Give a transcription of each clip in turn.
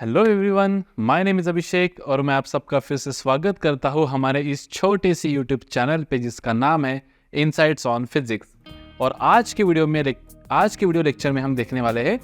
Hello everyone, my name is Abhishek और मैं आप सबका फिर से स्वागत करता हूँ हमारे इस छोटे सी यूट्यूब चैनल पे जिसका नाम है इनसाइट्स ऑन फिजिक्स। और आज के वीडियो लेक्चर में हम देखने वाले हैं,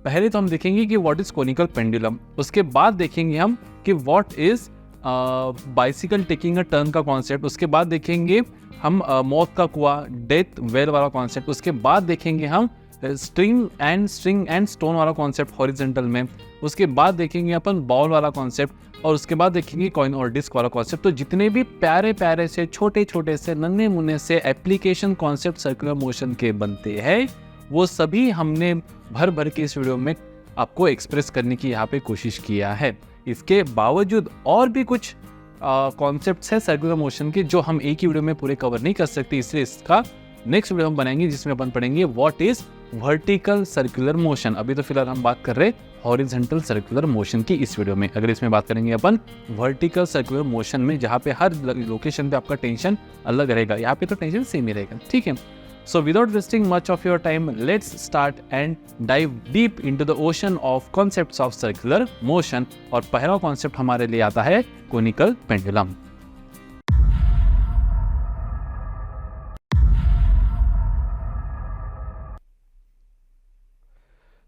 पहले तो हम देखेंगे कि व्हाट इज कोनिकल पेंडुलम, उसके बाद देखेंगे हम कि what is bicycle taking a turn का कॉन्सेप्ट, उसके बाद देखेंगे हम मौत का कुआं डेथ वेल वाला कॉन्सेप्ट, उसके बाद देखेंगे हम स्ट्रिंग एंड स्टोन वाला कॉन्सेप्ट हॉरिजॉन्टल में, उसके बाद देखेंगे अपन बॉल वाला कॉन्सेप्ट और उसके बाद देखेंगे कॉइन और डिस्क वाला कॉन्सेप्ट। तो जितने भी प्यारे प्यारे से छोटे छोटे से नन्हे मुन्ने से एप्लीकेशन कॉन्सेप्ट सर्कुलर मोशन के बनते हैं वो सभी हमने भर भर के इस वीडियो में आपको एक्सप्रेस करने की यहाँ पे कोशिश किया है। इसके बावजूद और भी कुछ कॉन्सेप्ट्स है सर्कुलर मोशन के जो हम एक ही वीडियो में पूरे कवर नहीं कर सकते, इसलिए इसका नेक्स्ट वीडियो हम बनाएंगे जिसमें अपन पढ़ेंगे what is vertical circular motion. अभी तो फिलहाल हम बात कर रहे हैं हॉरिजॉन्टल सर्कुलर मोशन की इस वीडियो में। अगर इसमें बात करेंगे अपन वर्टिकल सर्कुलर मोशन में, जहाँ पे हर लोकेशन पे आपका टेंशन अलग रहेगा, यहाँ पे तो टेंशन सेम ही रहेगा, ठीक है। So without wasting much of your time, let's start and dive deep into the ocean of concepts of circular motion. और पहला कॉन्सेप्ट हमारे लिए आता है कोनिकल पेंडुलम।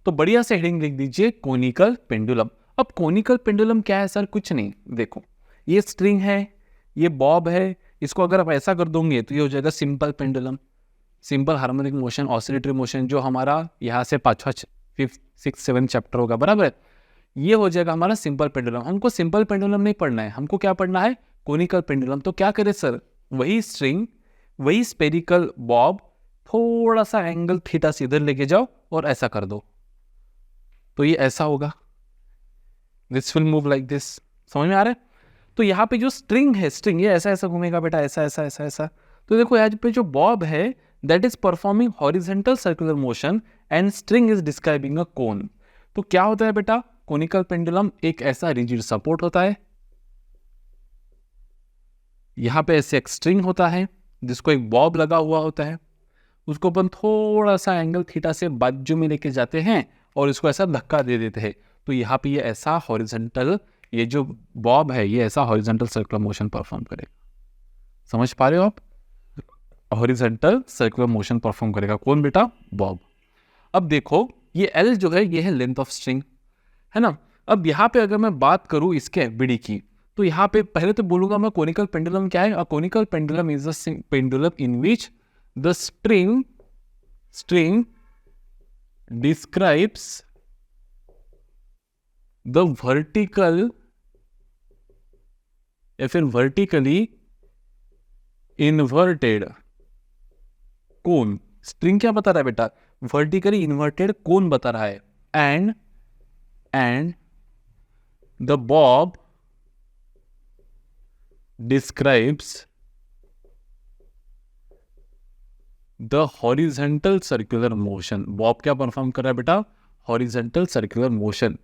तो बढ़िया से हेडिंग लिख दीजिए कोनिकल पेंडुलम। अब कोनिकल पेंडुलम क्या है सर? कुछ नहीं, देखो ये स्ट्रिंग है, ये बॉब है, इसको अगर आप ऐसा कर दोगे तो ये हो जाएगा simple pendulum, simple harmonic motion, oscillatory motion, जो हमारा यहाँ से 5th 5th 6th 7th chapter होगा, बराबर है। ये हो जाएगा हमारा सिंपल पेंडुलम। हमको सिंपल पेंडुलम नहीं पढ़ना है, हमको क्या पढ़ना है? Conical pendulum. तो क्या करें सर? वही स्ट्रिंग, वही स्पेरिकल बॉब, थोड़ा सा एंगल थीटा से इधर लेके जाओ और ऐसा कर दो, तो ये ऐसा होगा, this will move like this. समझ में आ रहा है? तो यहाँ पे जो स्ट्रिंग है, स्ट्रिंग ये ऐसा ऐसा घूमेगा बेटा, ऐसा ऐसा ऐसा ऐसा। तो देखो यहाँ पे जो बॉब है that is performing horizontal circular motion and string is describing a cone. तो क्या होता है बेटा? कोनिकल पेंडुलम एक ऐसा रिजिड सपोर्ट होता है, यहाँ पे ऐसे एक स्ट्रिंग होता है जिसको एक बॉब लगा हुआ होता है, उसको अपन थोड़ा सा एंगल थीटा से बाजू में लेके जाते हैं और इसको ऐसा धक्का दे देते हैं। तो यहाँ पे ये ऐसा हॉरिजॉन्टल, ये जो बॉब है ये ऐसा हॉरिजॉन्टल सर्कुलर मोशन परफॉर्म करेगा। समझ पा रहे हो आप? हॉरिजॉन्टल सर्कुलर मोशन परफॉर्म करेगा कौन बेटा? बॉब। अब देखो ये एल जो है ये है लेंथ ऑफ स्ट्रिंग, है ना। अब यहाँ पे अगर मैं बात करूँ इसके बीडी की, तो यहाँ पे पहले तो बोलूंगा मैं कोनिकल पेंडुलम क्या है। A conical pendulum is a pendulum in which the string describes the vertical या फिर vertically inverted cone। स्ट्रिंग क्या बता रहा है बेटा? वर्टिकली इन्वर्टेड कोन बता रहा है। And the Bob describes the horizontal circular motion. Bob क्या परफॉर्म कर रहा है बेटा? Horizontal circular motion.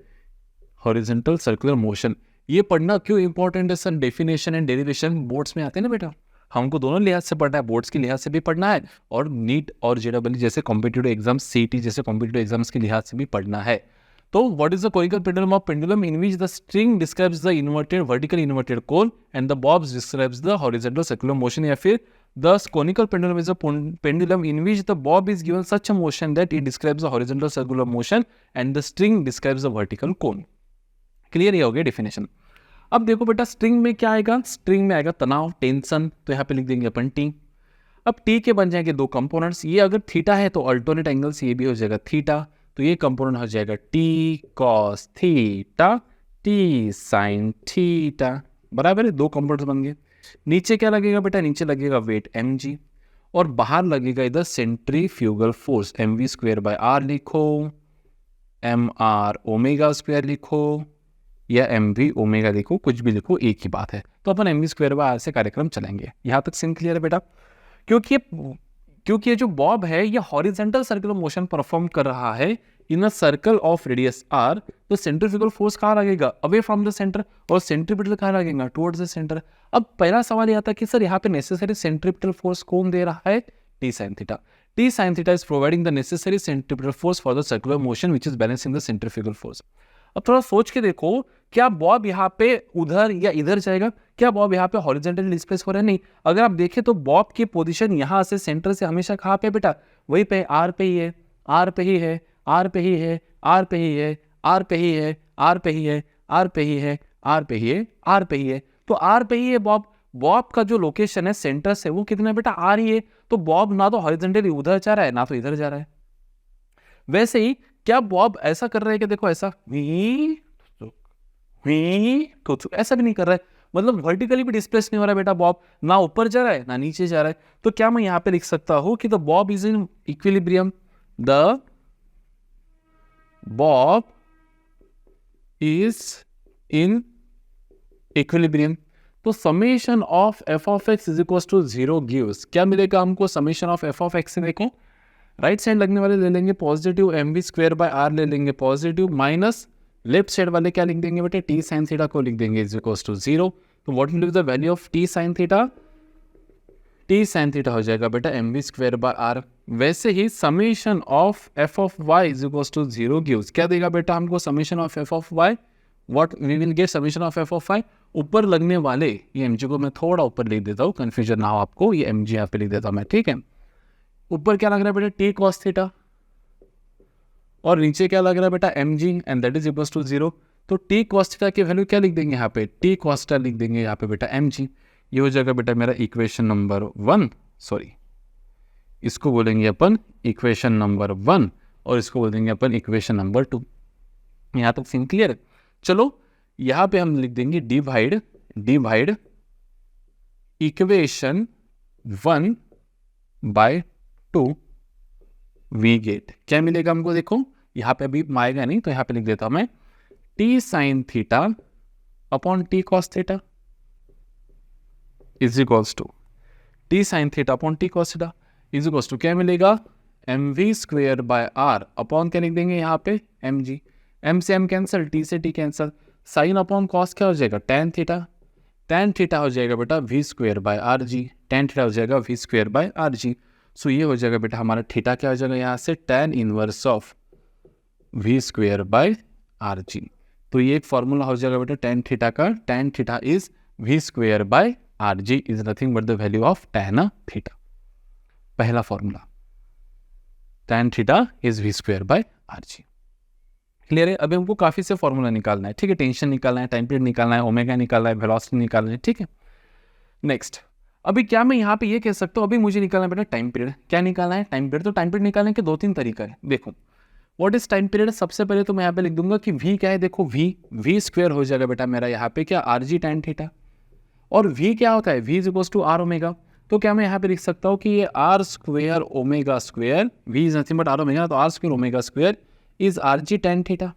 Horizontal circular motion ये पढ़ना क्यों इंपॉर्टेंट है sir? Definition and derivation boards में आते हैं ना बेटा, हमको दोनों लिहाज से पढ़ना है, बोर्ड्स के लिहाज से भी पढ़ना है और नीट और जेडब्ल्यू जैसे कॉम्पिटिटिव एग्जाम्स, सीटी जैसे कॉम्पिटिटिव एग्जाम्स के लिहाज से भी पढ़ना है। तो what is the conical pendulum of pendulum in which the string describes the inverted vertically inverted cone and the bobs describes the horizontal circular motion. या फिर thus conical pendulum is a pendulum in which the bob is given such a motion that it describes the horizontal circular motion and the string describes the vertical cone। Clear ये हो गया definition. अब देखो बेटा string में क्या आएगा? String में आएगा तनाव, टेंशन, तो यहाँ पे लिख देंगे अपन टी। अब टी के बन जाएंगे दो कंपोनेंट्स, ये अगर थीटा है तो अल्टरनेट एंगल से ये भी हो जाएगा थीटा, तो ये कंपोनेंट हो जाएगा T cos theta, T sine theta, बराबर है। दो कंपोनेंट्स बन गए। नीचे क्या लगेगा बेटा? नीचे लगेगा वेट mg और बाहर लगेगा इधर सेंट्रीफ्यूगल फोर्स mv²/r लिखो, mr ओमेगा स्क्वायर लिखो या mv ओमेगा लिखो, कुछ भी लिखो, एक ही बात है। तो अपन mv²/r से कार्यक्रम चलेंगे। यहाँ तक सीन क्लियर है बेटा? क्योंकि ये जो बॉब है ये हॉरिजॉन्टल सर्कुलर मोशन परफॉर्म कर रहा है in a circle of radius r, तो सेंट्रीफ्यूगल फोर्स कहाँ लगेगा? अवे फ्रॉम द सेंटर, और सेंट्रीपिटल कहाँ लगेगा? Towards the centre. अब पहला सवाल ये आता है कि सर यहाँ पे नेसेसरी सेंट्रीपिटल फोर्स कौन दे रहा है? T sine theta. T sine theta is providing the necessary centripetal force for the circular motion which is balancing the centrifugal force. अब थोड़ा सोच के देखो, क्या बॉब यहाँ पे उधर या इधर जाएगा? क्या बॉब यहाँ पे हॉरिजॉन्टली डिस्प्लेस हो रहा है? नहीं। अगर आप देखें तो बॉब की पोजीशन यहाँ से सेंटर से हमेशा कहाँ पे बेटा? वही पे, आर पे ही है, आर पे ही है, आर पे ही है, आर पे ही है, आर पे ही है, आर पे ही है, आर पे ही है, आर पे ही है, आर पे ही है। तो आर पे ही है बॉब। बॉब का जो लोकेशन है सेंटर से वो कितना है बेटा? आर ही है। तो बॉब ना तो हॉरिजॉन्टली उधर जा रहा है ना तो इधर जा रहा है। वैसे ही क्या बॉब ऐसा कर रहा है कि देखो ऐसा कुछ ऐसा भी नहीं कर रहा है, मतलब वर्टिकली भी डिस्प्लेस नहीं हो रहा है बेटा बॉब, ना ऊपर जा रहा है ना नीचे जा रहा है। तो क्या मैं यहां पे लिख सकता हूं कि the bob is in equilibrium, the bob is in equilibrium. तो summation of F of X is equal to 0 gives, क्या मिलेगा हमको? Summation of F of X से देखो, राइट साइड लगने वाले ले लेंगे positive, M B square by R ले लेंगे पॉजिटिव, माइनस लेफ्ट साइड वाले क्या लिख देंगे बेटे? टी साइन थीटा को लिख देंगे इज इक्वल टू 0। तो what will be the value of T sine theta? T sine theta हो जाएगा बेटा M B square by R. वैसे ही summation of F of Y is equal to 0 gives, क्या देगा बेटा हमको? Summation of F of Y, what we will get summation of F of Y. ऊपर लगने वाले ये एम जी को मैं थोड़ा ऊपर लिख देता हूँ, कन्फ्यूजन ना हो आपको, ये एम जी यहाँ पे लिख देता हूँ मैं, ठीक है। ऊपर क्या लग रहा है बेटा? टी कॉस थीटा, और नीचे क्या लग रहा है बेटा? M g, and that is equal to 0। तो टी कॉस थीटा की वैल्यू क्या लिख देंगे यहाँ पे? टी कॉस थीटा लिख देंगे यहाँ पे बेटा एम जी। ये हो जाएगा बेटा मेरा इक्वेशन नंबर 1, सॉरी इसको बोलेंगे अपन इक्वेशन नंबर 1 और इसको बोल देंगे अपन इक्वेशन नंबर 2। यहाँ तक सीन क्लियर है? चलो यहाँ पे हम लिख देंगे divide equation 1 by 2, we get क्या मिलेगा हमको? देखो यहाँ पे अभी आएगा नहीं तो यहाँ पे लिख देता हूं मैं T sine theta upon T cos theta is equals to T sine theta upon T cos theta is equals to क्या मिलेगा? M we square by are upon क्या लिख देंगे यहाँ पे? एम जी, एम से एम कैंसल, टी से T cancel, sine upon cos क्या हो जाएगा? टेन थीटा, टेन थीटा हो जाएगा बेटा V square by R G, tan theta हो जाएगा V square by are G. So ये हो जाएगा बेटा हमारा थीटा क्या हो जाएगा यहाँ से? Tan inverse of V square by are G. तो ये एक फॉर्मूला हो जाएगा बेटा टेन थीटा का, tan theta is V square by are G is nothing but the value of tan theta. पहला formula tan theta is V square by are G. Clear है? अभी हमको काफी से फॉर्मूला निकालना है, ठीक है। टेंशन निकालना है, टाइम पीरियड निकालना है, ओमेगा निकालना है, वेलोसिटी निकालना है, ठीक है। नेक्स्ट, अभी क्या मैं यहाँ पे ये कह सकता हूँ अभी मुझे निकालना है बेटा टाइम पीरियड। क्या निकालना है? Time period. तो टाइम पीरियड निकालने के दो तीन तरीका है। देखो व्हाट इज टाइम पीरियड? सबसे पहले तो मैं यहाँ पे लिख दूंगा कि v क्या है? देखो v स्क्वायर हो जाएगा बेटा मेरा यहाँ पे क्या? आर जी टेन थीटा। और v क्या होता है? v is equal to are omega. तो क्या मैं यहाँ पे लिख सकता हूँ कि ये R square omega square, v is nothing but R omega, तो R square omega square is R ji tan theta.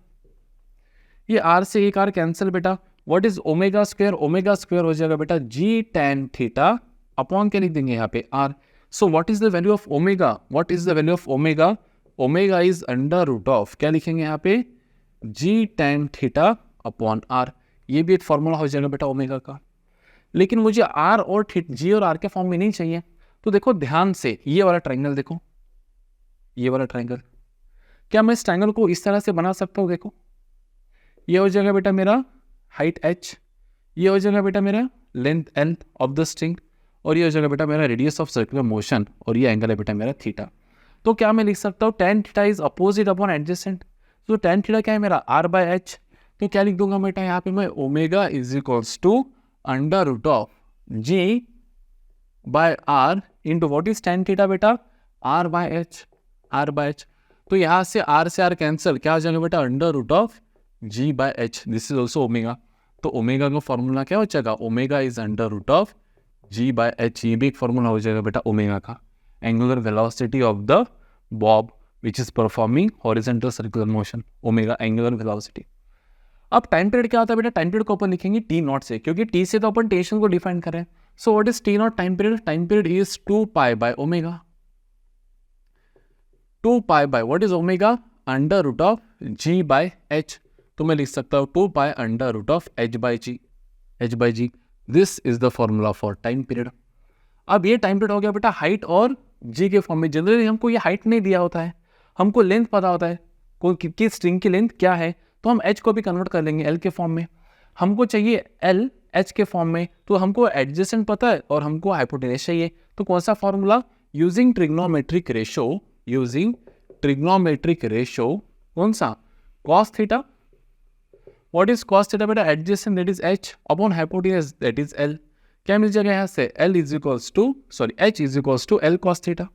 ये आर से एक आर कैंसिल बेटा। What is omega square? Omega square हो जाएगा बेटा जी टेन थीटा अपॉन क्या लिख देंगे यहाँ पे? R. So what is the value of omega? What is the value of omega? Omega is under root of क्या लिखेंगे यहाँ पे? G tan theta upon r. ये भी एक फॉर्मूला हो जाएगा बेटा ओमेगा का। लेकिन मुझे आर और जी और आर के फॉर्म में नहीं चाहिए। तो देखो ध्यान से, ये वाला ट्राइंगल देखो, ये वाला ट्राइंगल, क्या मैं इस ट्राइंगल को इस तरह से बना सकता हूँ? देखो ये हो जाएगा बेटा मेरा हाइट h, ये हो जाएगा बेटा मेरा length l of the string, और ये हो जाएगा बेटा मेरा रेडियस ऑफ सर्कुलर मोशन, और ये एंगल है बेटा मेरा थीटा। तो क्या मैं लिख सकता हूँ tan theta is opposite upon adjacent. तो टेन थीटा क्या है मेरा? r by h। तो क्या लिख दूंगा बेटा यहाँ पे मैं? Omega is equals to under root of g by r into what is tan theta बेटा? r by h, r by h। तो यहाँ से r कैंसिल, क्या हो जाएगा बेटा? Under root of g by h, this is also omega. तो omega का फॉर्मूला क्या हो जाएगा? Omega is under root of g by h। ये भी एक फॉर्मूला हो जाएगा बेटा ओमेगा का, angular velocity of the Bob which is performing horizontal circular motion, omega angular velocity. अब टाइम पीरियड क्या होता है बेटा? टाइम पीरियड को अपन लिखेंगे टी नॉट से, क्योंकि टी से तो अपन टेंशन को डिफाइन कर रहे हैं। So what is T naught time period? Time period is 2 pi by omega. 2 pi by what is omega? Under root of g by h। तो मैं लिख सकता हूँ 2 pi under root of h by g। This is the formula for time period. अब ये time period हो गया बेटा हाइट और g के फॉर्म में। जनरली हमको ये हाइट नहीं दिया होता है, हमको लेंथ पता होता है, कोई किस स्ट्रिंग की लेंथ क्या है। तो हम h को भी कन्वर्ट कर लेंगे l के फॉर्म में। हमको चाहिए l h के फॉर्म में, तो हमको एडजेसेंट पता है और हमको हाइपोटेनस चाहिए। तो कौन सा फॉर्मूला? यूजिंग ट्रिग्नोमेट्रिक रेशो, कौन सा? cos theta. What is cos theta बेटा? Adjacent that is h upon hypotenuse that is l। क्या मिल जाएगा यहाँ से? h is equals to l cos theta.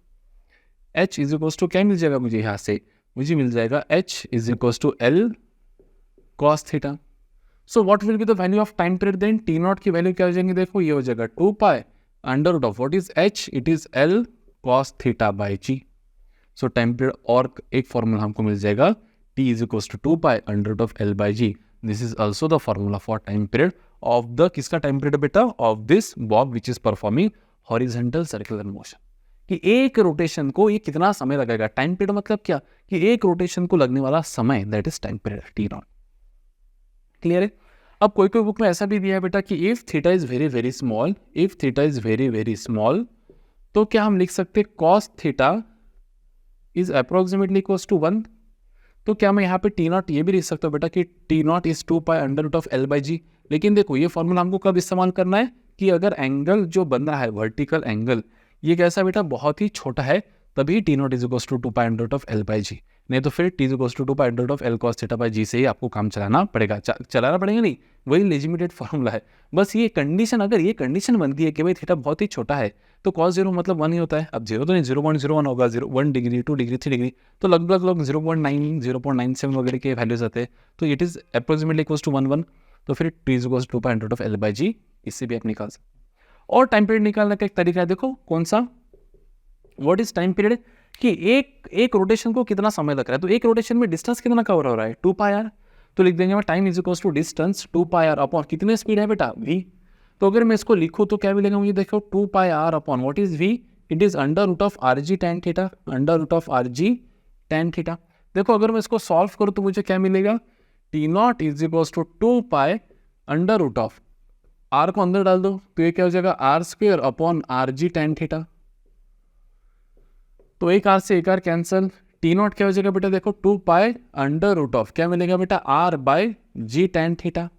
h is equals to क्या मिल जाएगा मुझे यहाँ से? मुझे मिल जाएगा h is equals to l cos theta. So what will be the value of time period then? T naught की वैल्यू क्या हो जाएंगे? देखो ये हो जाएगा 2 pi under root of what is h? It is l cos theta by g। So time period और एक फॉर्मूला हमको मिल जाएगा, t is equals to 2 pi under root of l by g। This is also the formula for time period of the, किसका time period बेटा? Of this Bob which is performing horizontal circular motion. कि एक rotation को ये कितना समय लगेगा? Time period मतलब क्या? कि एक रोटेशन को लगने वाला समय, that is time period T not. Clear है? अब कोई कोई बुक में ऐसा भी दिया है बेटा कि if theta is very very small, तो क्या हम लिख सकते cos theta is approximately equals to 1। तो क्या मैं यहाँ पे टी नॉट ये भी लिख सकता हूँ बेटा कि T naught is 2 pi under root of l by G. लेकिन देखो ये फॉर्मूला हमको कब इस्तेमाल करना है? कि अगर एंगल जो बन रहा है, वर्टिकल एंगल, ये कैसा बेटा? बहुत ही छोटा है, तभी T naught is equals to 2 pi under root of l by G. नहीं तो फिर T is equals to 2 pi under root of l cos theta by G से ही आपको काम चलाना पड़ेगा। चलाना पड़ेगा नहीं, वही लेजिमिटेड फॉर्मूला है। बस ये कंडीशन, अगर ये कंडीशन बनती है कि भाई थीटा बहुत ही छोटा है, तो cos 0 मतलब 1 ही होता है। अब 0 तो नहीं, 0.01 होगा, 1 डिग्री, 2 डिग्री, 3 डिग्री, तो लगभग लोग 0.9 0.97 वगैरह के वैल्यूज आते हैं। तो it is approximately equals to 1 तो फिर T is equals to 2 pi under root of l by G, इससे भी आप निकाल सकते हैं। और टाइम पीरियड निकालने का एक तरीका है, देखो कौन सा? What is time period? कि एक रोटेशन को कितना समय लग रहा है। तो एक रोटेशन में डिस्टेंस कितना कवर हो रहा है? 2 पाई आर। तो लिख देंगे मैं time is equals to distance 2 pi R upon कितने स्पीड है बेटा? v। तो अगर मैं इसको लिखूँ तो क्या मिलेगा मुझे? देखो 2 pi R upon what is v? It is under root of R ji tan theta, under root of R ji tan theta. देखो अगर मैं इसको सॉल्व करूँ तो मुझे क्या मिलेगा? T naught is equals to 2 pi under root of, R को अंदर डाल दो तो ये क्या हो जाएगा? आर स्क्वेयर अपॉन आर जी टेन थीटा। तो एक आर से एक आर कैंसल, टी नॉट क्या हो जाएगा बेटा? देखो 2 पाई अंडर रूट ऑफ क्या मिलेगा बेटा? R by G tan theta.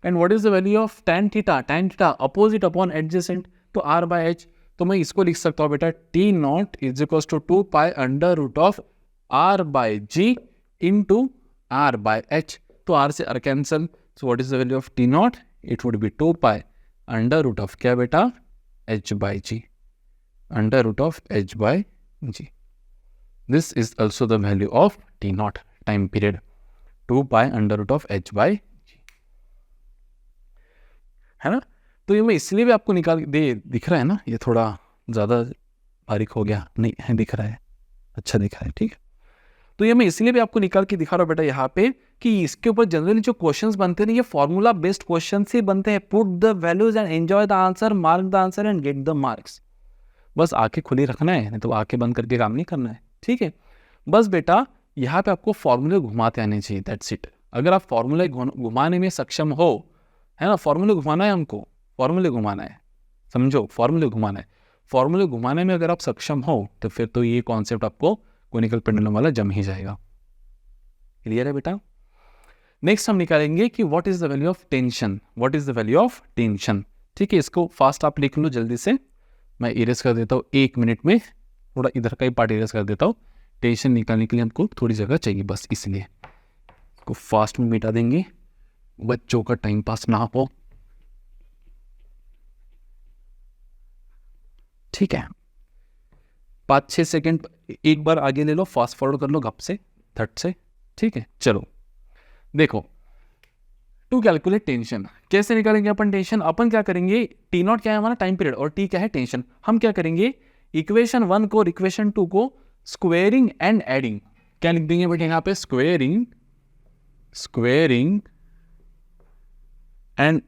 And what is the value of tan theta? Tan theta opposite upon adjacent, तो आर बाय एच। तो मैं इसको लिख सकता हूँ बेटा T naught is equals to 2 pi under root of R by G into R by H. तो R से R cancel, so what is the value of T naught? It would be 2 pi under root of क्या बेटा? H by G, under root of H by G. This is also the value of T naught, time period 2 pi under root of h by g, है ना? तो ये मैं इसलिए भी आपको निकाल दे, दिख रहा है ना? ये थोड़ा ज़्यादा बारीक हो गया नहीं है, दिख रहा है, अच्छा दिख रहा है, ठीक है। तो ये मैं इसलिए भी आपको निकाल के दिखा रहा हूँ बेटा यहाँ पे कि इसके ऊपर जनरली जो क्वेश्चंस बनते हैं ये फॉर्मूला बेस्ड क्वेश्चन ही बनते हैं। Put the values and enjoy the answer, mark the answer and get the marks. बस आंखें खुली रखना है, नहीं तो आंखें बंद करके काम नहीं करना है, ठीक है। बस बेटा यहाँ पे आपको फॉर्मूले घुमाते आने चाहिए, दैट्स इट। अगर आप फॉर्मूले घुमाने में सक्षम हो, है ना, फॉर्मूले घुमाना है हमको, फॉर्मूले घुमाना है, समझो, फॉर्मूले घुमाना है। फॉर्मूले घुमाने में अगर आप सक्षम हो तो फिर तो ये कॉन्सेप्ट आपको कोनिकल पेंडुलम वाला जम ही जाएगा। क्लियर है बेटा? नेक्स्ट हम निकालेंगे कि what is the value of tension, what is the value of tension, ठीक है। इसको फास्ट आप लिख लो जल्दी से, मैं इरेज कर देता हूँ 1 मिनट में, थोड़ा इधर का ही पार्ट इरेज कर देता हूँ। टेंशन निकालने के लिए हमको थोड़ी जगह चाहिए, बस इसलिए इसको फास्ट में मिटा देंगे, बच्चों का टाइम पास ना हो, ठीक है। 5-6 सेकेंड एक बार आगे ले लो, फास्ट फॉरवर्ड कर लो गप से, थट से, ठीक है। चलो देखो, टू कैलकुलेट टेंशन कैसे निकालेंगे अपन टेंशन? अपन क्या करेंगे, टी नॉट क्या है हमारा टाइम पीरियड और टी क्या है टेंशन। हम क्या करेंगे, इक्वेशन 1 को इक्वेशन 2 को स्क्वेयरिंग एंड एडिंग, क्या लिख देंगे बेटे यहाँ पे? Squaring and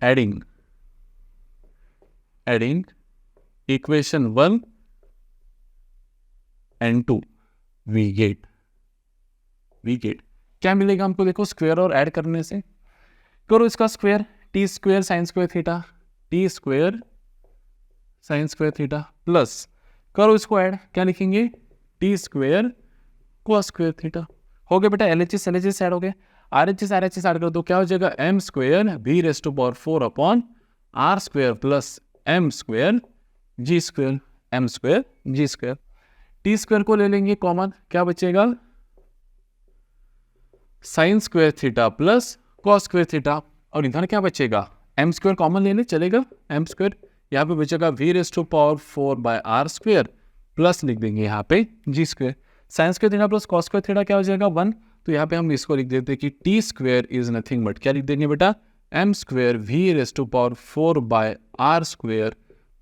adding equation 1 and 2, we get क्या मिलेगा हमको? देखो स्क्वेयर और ऐड करने से, करो इसका square, T square sine square theta, T square sine square theta, plus करो इसको ऐड, क्या लिखेंगे? T square cos square theta. हो गया बेटा, LHS ऐड हो गए। RHS RHS ऐड कर दो, क्या हो जाएगा m square v raise to power 4 upon r square plus m square g square, m square g square. t square को ले लेंगे कॉमन, क्या बचेगा sine square theta plus cos square theta, और इधर क्या बचेगा m स्क्वेयर कॉमन ले ले चलेगा, m स्क्वेयर यहाँ पे बचेगा v raise to power 4 by r square plus लिख देंगे यहाँ पे g square. Sine square theta plus cos square theta क्या हो जाएगा 1, तो यहाँ पे हम इसको लिख देते हैं कि t square is nothing but क्या लिख देंगे बेटा m square v raise to power 4 by r square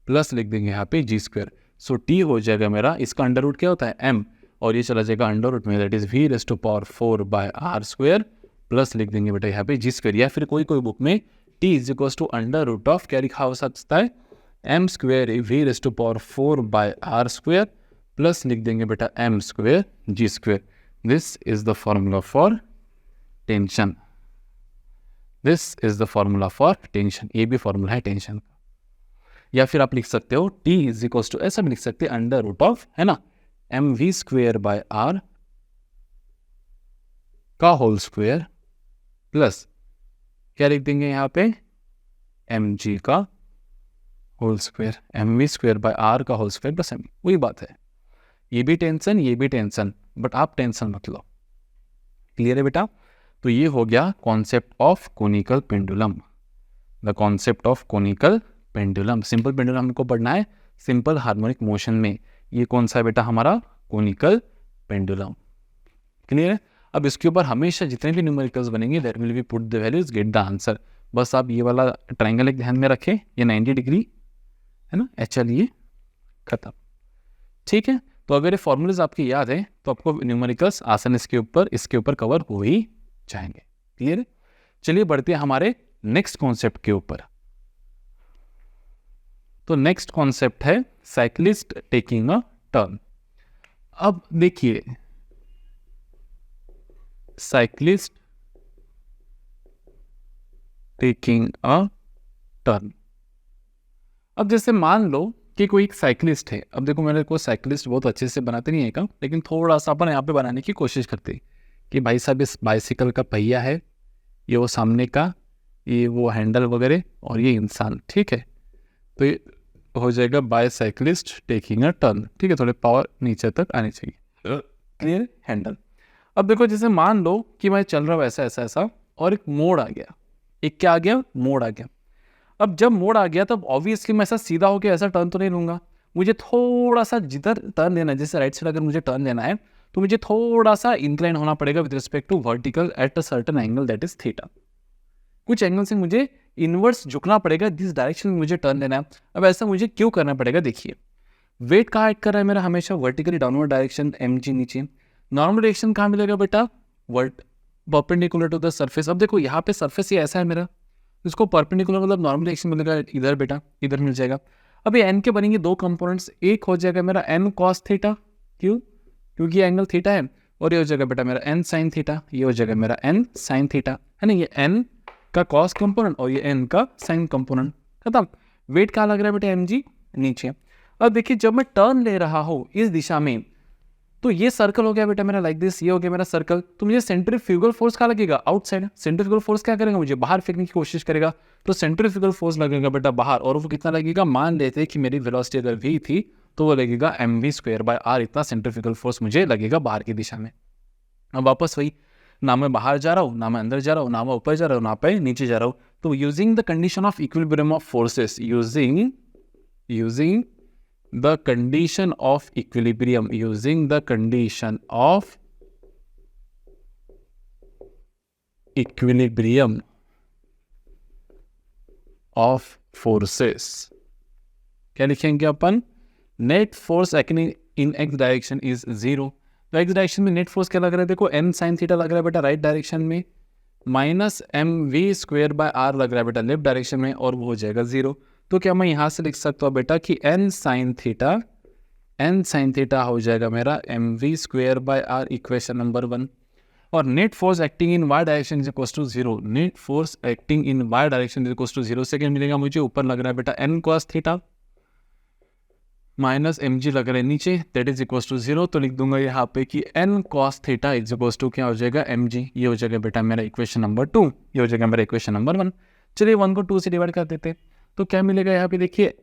plus लिख देंगे यहाँ पे g स्क्वेयर। सो t हो जाएगा मेरा, इसका अंडर रूट क्या होता है m, और ये चला जाएगा अंडर रूट में, that is v raise to power 4 by r square plus लिख देंगे बेटा यहाँ पे g स्क्वेयर। या फिर कोई कोई बुक में t is equal to under root of क्या लिखा हो सकता है m square v raise to power 4 by r square plus लिख देंगे बेटा m square g square. This is the formula for tension, this is the formula for tension, ये भी फॉर्मूला है टेंशन का। या फिर आप लिख सकते हो t इज इक्वल टू, ऐसा भी लिख सकते हैं अंडर रूट ऑफ, है ना, M we square by R का होल स्क्वेयर प्लस क्या लिख देंगे यहाँ पे एम जी का whole square, M we square by R का होल स्क्वेयर प्लस एम। वही बात है, ये भी टेंशन ये भी टेंशन, बट आप टेंशन मत लो। क्लियर है बेटा? तो ये हो गया concept of conical pendulum, the concept of conical pendulum. Simple pendulum हमको पढ़ना है सिंपल हार्मोनिक मोशन में। ये कौन सा है बेटा हमारा कोनिकल पेंडुलम। क्लियर है? अब इसके ऊपर हमेशा जितने भी न्यूमेरिकल्स बनेंगे that will be put the values gate the answer. बस आप ये वाला ट्राइंगल एक ध्यान में रखें, ये 90 डिग्री है ना, चलिए खत्म। ठीक है, तो अगर ये फॉर्मूलेज आपके याद है तो आपको न्यूमेरिकल्स आसान इसके ऊपर कवर हो ही जाएंगे। क्लियर है? चलिए बढ़ते हैं हमारे नेक्स्ट कॉन्सेप्ट के ऊपर। तो नेक्स्ट कॉन्सेप्ट है साइक्लिस्ट टेकिंग अ टर्न। अब देखिए साइक्लिस्ट टेकिंग अ टर्न। अब जैसे मान लो कि कोई एक साइक्लिस्ट है। अब देखो मेरे को साइक्लिस्ट बहुत अच्छे से बनाते नहीं है काम, लेकिन थोड़ा सा अपन यहाँ पे बनाने की कोशिश करते कि भाई साहब इस बाइसिकल का पहिया है, ये वो सामने का, ये वो हैंडल वगैरह, और ये इंसान। ठीक है, तो ये हो जाएगा बाइसाइक्लिस्ट टेकिंग अ टर्न। ठीक है, थोड़े पावर नीचे तक आनी चाहिए। क्लियर? हैंडल। अब देखो जैसे मान लो कि मैं चल रहा हूँ ऐसा ऐसा ऐसा और एक मोड़ आ गया। एक क्या आ गया? मोड़ आ गया। अब जब मोड़ आ गया तब ऑब्वियसली मैं ऐसा सीधा होकर ऐसा टर्न तो नहीं लूँगा, मुझे थोड़ा सा जिधर टर्न लेना है, जैसे राइट साइड अगर मुझे टर्न लेना है तो मुझे थोड़ा सा इंक्लाइन होना पड़ेगा with respect to vertical at a certain angle that is theta. कुछ एंगल से मुझे इनवर्स झुकना पड़ेगा, जिस डायरेक्शन में मुझे टर्न लेना है। अब ऐसा मुझे क्यों करना पड़ेगा? देखिए वेट कहाँ एक्ट कर रहा है मेरा? हमेशा vertically downward direction M G नीचे। नॉर्मल डायरेक्शन कहाँ मिलेगा बेटा? Perpendicular to the surface. अब देखो यहाँ पे सर्फेस ये ऐसा है मेरा, इसको परपेंडिकुलर मतलब नॉर्मल डायरेक्शन मिलेगा इधर बेटा, इधर मिल जाएगा। अब ये एन के बनेंगे दो कंपोनेंट्स, एक हो जाएगा मेरा एन कॉस थीटा, क्यों? क्योंकि ये एंगल थीटा है, और ये हो जाएगा बेटा मेरा एन साइन थीटा, ये हो जाएगा मेरा एन साइन थीटा, है ना। ये एन का कॉस कंपोनेंट और ये एन का साइन कंपोनेंट। खत्म। वेट कहाँ लग रहा है बेटा? एम जी नीचे। अब देखिए जब मैं टर्न ले रहा हूँ इस दिशा में, तो ये सर्कल हो गया बेटा मेरा लाइक दिस, ये हो गया मेरा सर्कल। तो मुझे सेंट्रीफ्यूगल फोर्स कहाँ लगेगा? आउटसाइड। सेंट्रीफ्यूगल फोर्स क्या करेगा? मुझे बाहर फेंकने की कोशिश करेगा। तो सेंट्रीफ्यूगल फोर्स लगेगा बेटा बाहर, और वो कितना लगेगा? मान लेते हैं कि मेरी वेलोसिटी अगर v थी तो वो लगेगा M we square by R, इतना सेंट्रीफ्यूगल फोर्स मुझे लगेगा बाहर की दिशा में। अब वापस वही, ना मैं बाहर जा रहा हूँ, ना मैं अंदर जा रहा हूँ, ना मैं ऊपर जा रहा हूँ, ना पे नीचे जा रहा हूँ। तो using the condition of equilibrium of forces, using the condition of equilibrium, using the condition of equilibrium of forces, क्या लिखेंगे अपन? Net force acting in X direction is zero. तो एक्स डायरेक्शन में नेट फोर्स क्या लग रहा है? देखो एन साइन थीटा लग रहा है बेटा राइट डायरेक्शन में, minus M we square by R लग रहा है बेटा लेफ्ट डायरेक्शन में, और वो हो जाएगा जीरो। तो क्या मैं यहाँ से लिख सकता हूँ बेटा कि एन साइन थीटा हो जाएगा मेरा M we square by R, equation number 1। और net force acting in Y direction is equal to zero. Net force acting in Y direction is equal to zero. Second मिलेगा मुझे ऊपर लग रहा है बेटा N cos theta, minus M G लग रहा है नीचे, दैट इज इक्वल्स टू 0। तो लिख दूंगा यहाँ पे कि N cos theta is equals to क्या हो जाएगा, एम जी। ये हो जाएगा बेटा मेरा इक्वेशन नंबर 2, ये हो जाएगा मेरा इक्वेशन नंबर 1। चलिए 1 को 2 से डिवाइड कर देते, तो क्या मिलेगा यहाँ पे देखिए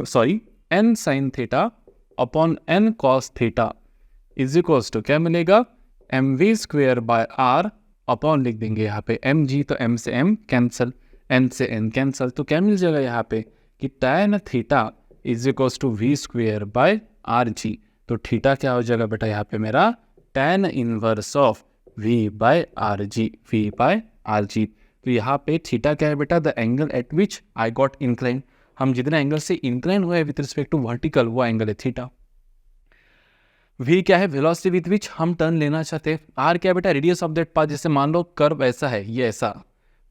sorry, N sine theta upon N cos theta is equals to क्या मिलेगा, M we square by are upon लिख देंगे यहाँ पे एम जी, तो एम से एम कैंसल, एन से एन कैंसल, तो क्या मिल जाएगा यहाँ पे कि tan theta is equals to V square by are G. तो थीटा क्या हो जाएगा बेटा यहाँ पे मेरा tan inverse of v by are G, v by are G. तो यहाँ पे थीटा क्या है बेटा, the angle at which I got incline. हम जितने एंगल से इंक्लाइन हुए विथ रिस्पेक्ट टू वर्टिकल वो एंगल है थीटा। v क्या है, वेलोसिटी विथ विच हम टर्न लेना चाहते हैं। r क्या है बेटा, रेडियस ऑफ दैट पाथ। जैसे मान लो कर्व ऐसा है, ये ऐसा,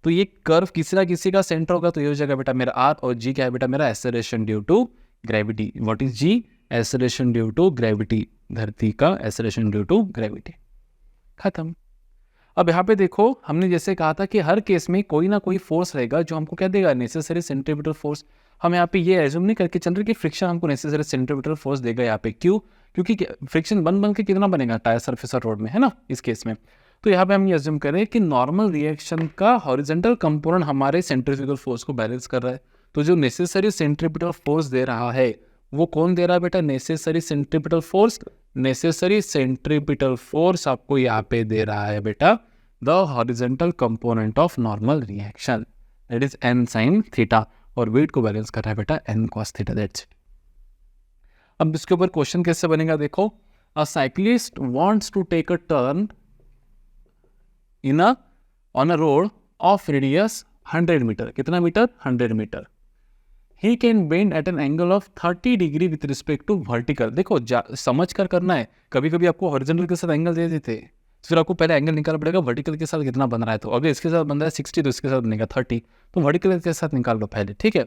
तो ये कर्व किसी ना किसी का सेंटर होगा, तो ये हो जाएगा बेटा मेरा r। और g क्या है बेटा मेरा, acceleration due to gravity. What is g, acceleration due to gravity, धरती का एक्सेलरेशन ड्यू टू ग्रेविटी। खत्म। अब यहाँ पे देखो, हमने जैसे कहा था कि हर केस में कोई ना कोई फोर्स रहेगा जो हमको क्या देगा, नेसेसरी सेंट्रीपिटल फोर्स। हम यहाँ पे ये एज्यूम नहीं करके चल रहे कि फ्रिक्शन हमको नेसेसरी सेंट्रीपिटल फोर्स देगा यहाँ पे। क्यों, क्योंकि फ्रिक्शन बन के कितना बनेगा टायर सरफेस और रोड में, है ना, इस केस में। तो यहाँ पे हम ये एज्यूम करें कि नॉर्मल रिएक्शन का हॉरिजॉन्टल कंपोनेंट हमारे सेंट्रीफ्यूगल फोर्स को बैलेंस कर रहा है। तो जो नेसेसरी सेंट्रीपिटल फोर्स दे रहा है वो कौन दे रहा है बेटा, necessary centripetal force. Necessary centripetal force आपको यहाँ पे दे रहा है बेटा the horizontal component of normal reaction, that is N sine theta. और वेट को बैलेंस कर रहा है बेटा N cos theta, that's it. अब इसके ऊपर क्वेश्चन कैसे बनेगा देखो, a cyclist wants to take a turn in on a road of radius 100 metre. कितना metre, 100 metre. He can bend eight an angle of 30 degree with respect to vertical. देखो समझ कर करना है, कभी कभी आपको हॉरिजॉन्टल के साथ एंगल दे देते, फिर आपको पहले एंगल निकालना पड़ेगा वर्टिकल के साथ कितना बन रहा है। तो अगर इसके साथ बन रहा है 60 तो इसके साथ बनेगा 30, तो वर्टिकल के साथ निकाल लो पहले, ठीक है।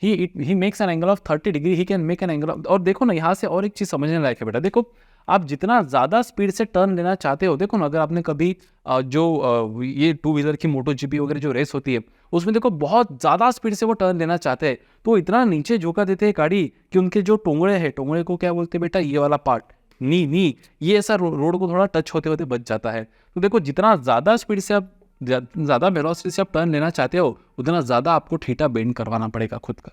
He makes an angle of 30 degree, he can make an angle of. और देखो ना यहाँ से और एक चीज़ समझने लायक है बेटा, देखो आप जितना ज़्यादा स्पीड से टर्न लेना चाहते हो, देखो ना अगर आपने कभी ये 2 व्हीलर की मोटो जीपी वगैरह जो रेस होती है उसमें देखो बहुत ज़्यादा स्पीड से वो टर्न लेना चाहते हैं तो इतना नीचे झोंका देते हैं गाड़ी कि उनके जो टोंगड़े हैं, टोंगड़े को क्या बोलते हैं बेटा, ये वाला पार्ट, नी ये ऐसा रोड को थोड़ा टच होते होते बच जाता है। तो देखो जितना ज़्यादा स्पीड से आप, ज़्यादा वेलोसिटी से आप टर्न लेना चाहते हो उतना ज़्यादा आपको थीटा बेंड करवाना पड़ेगा खुद का,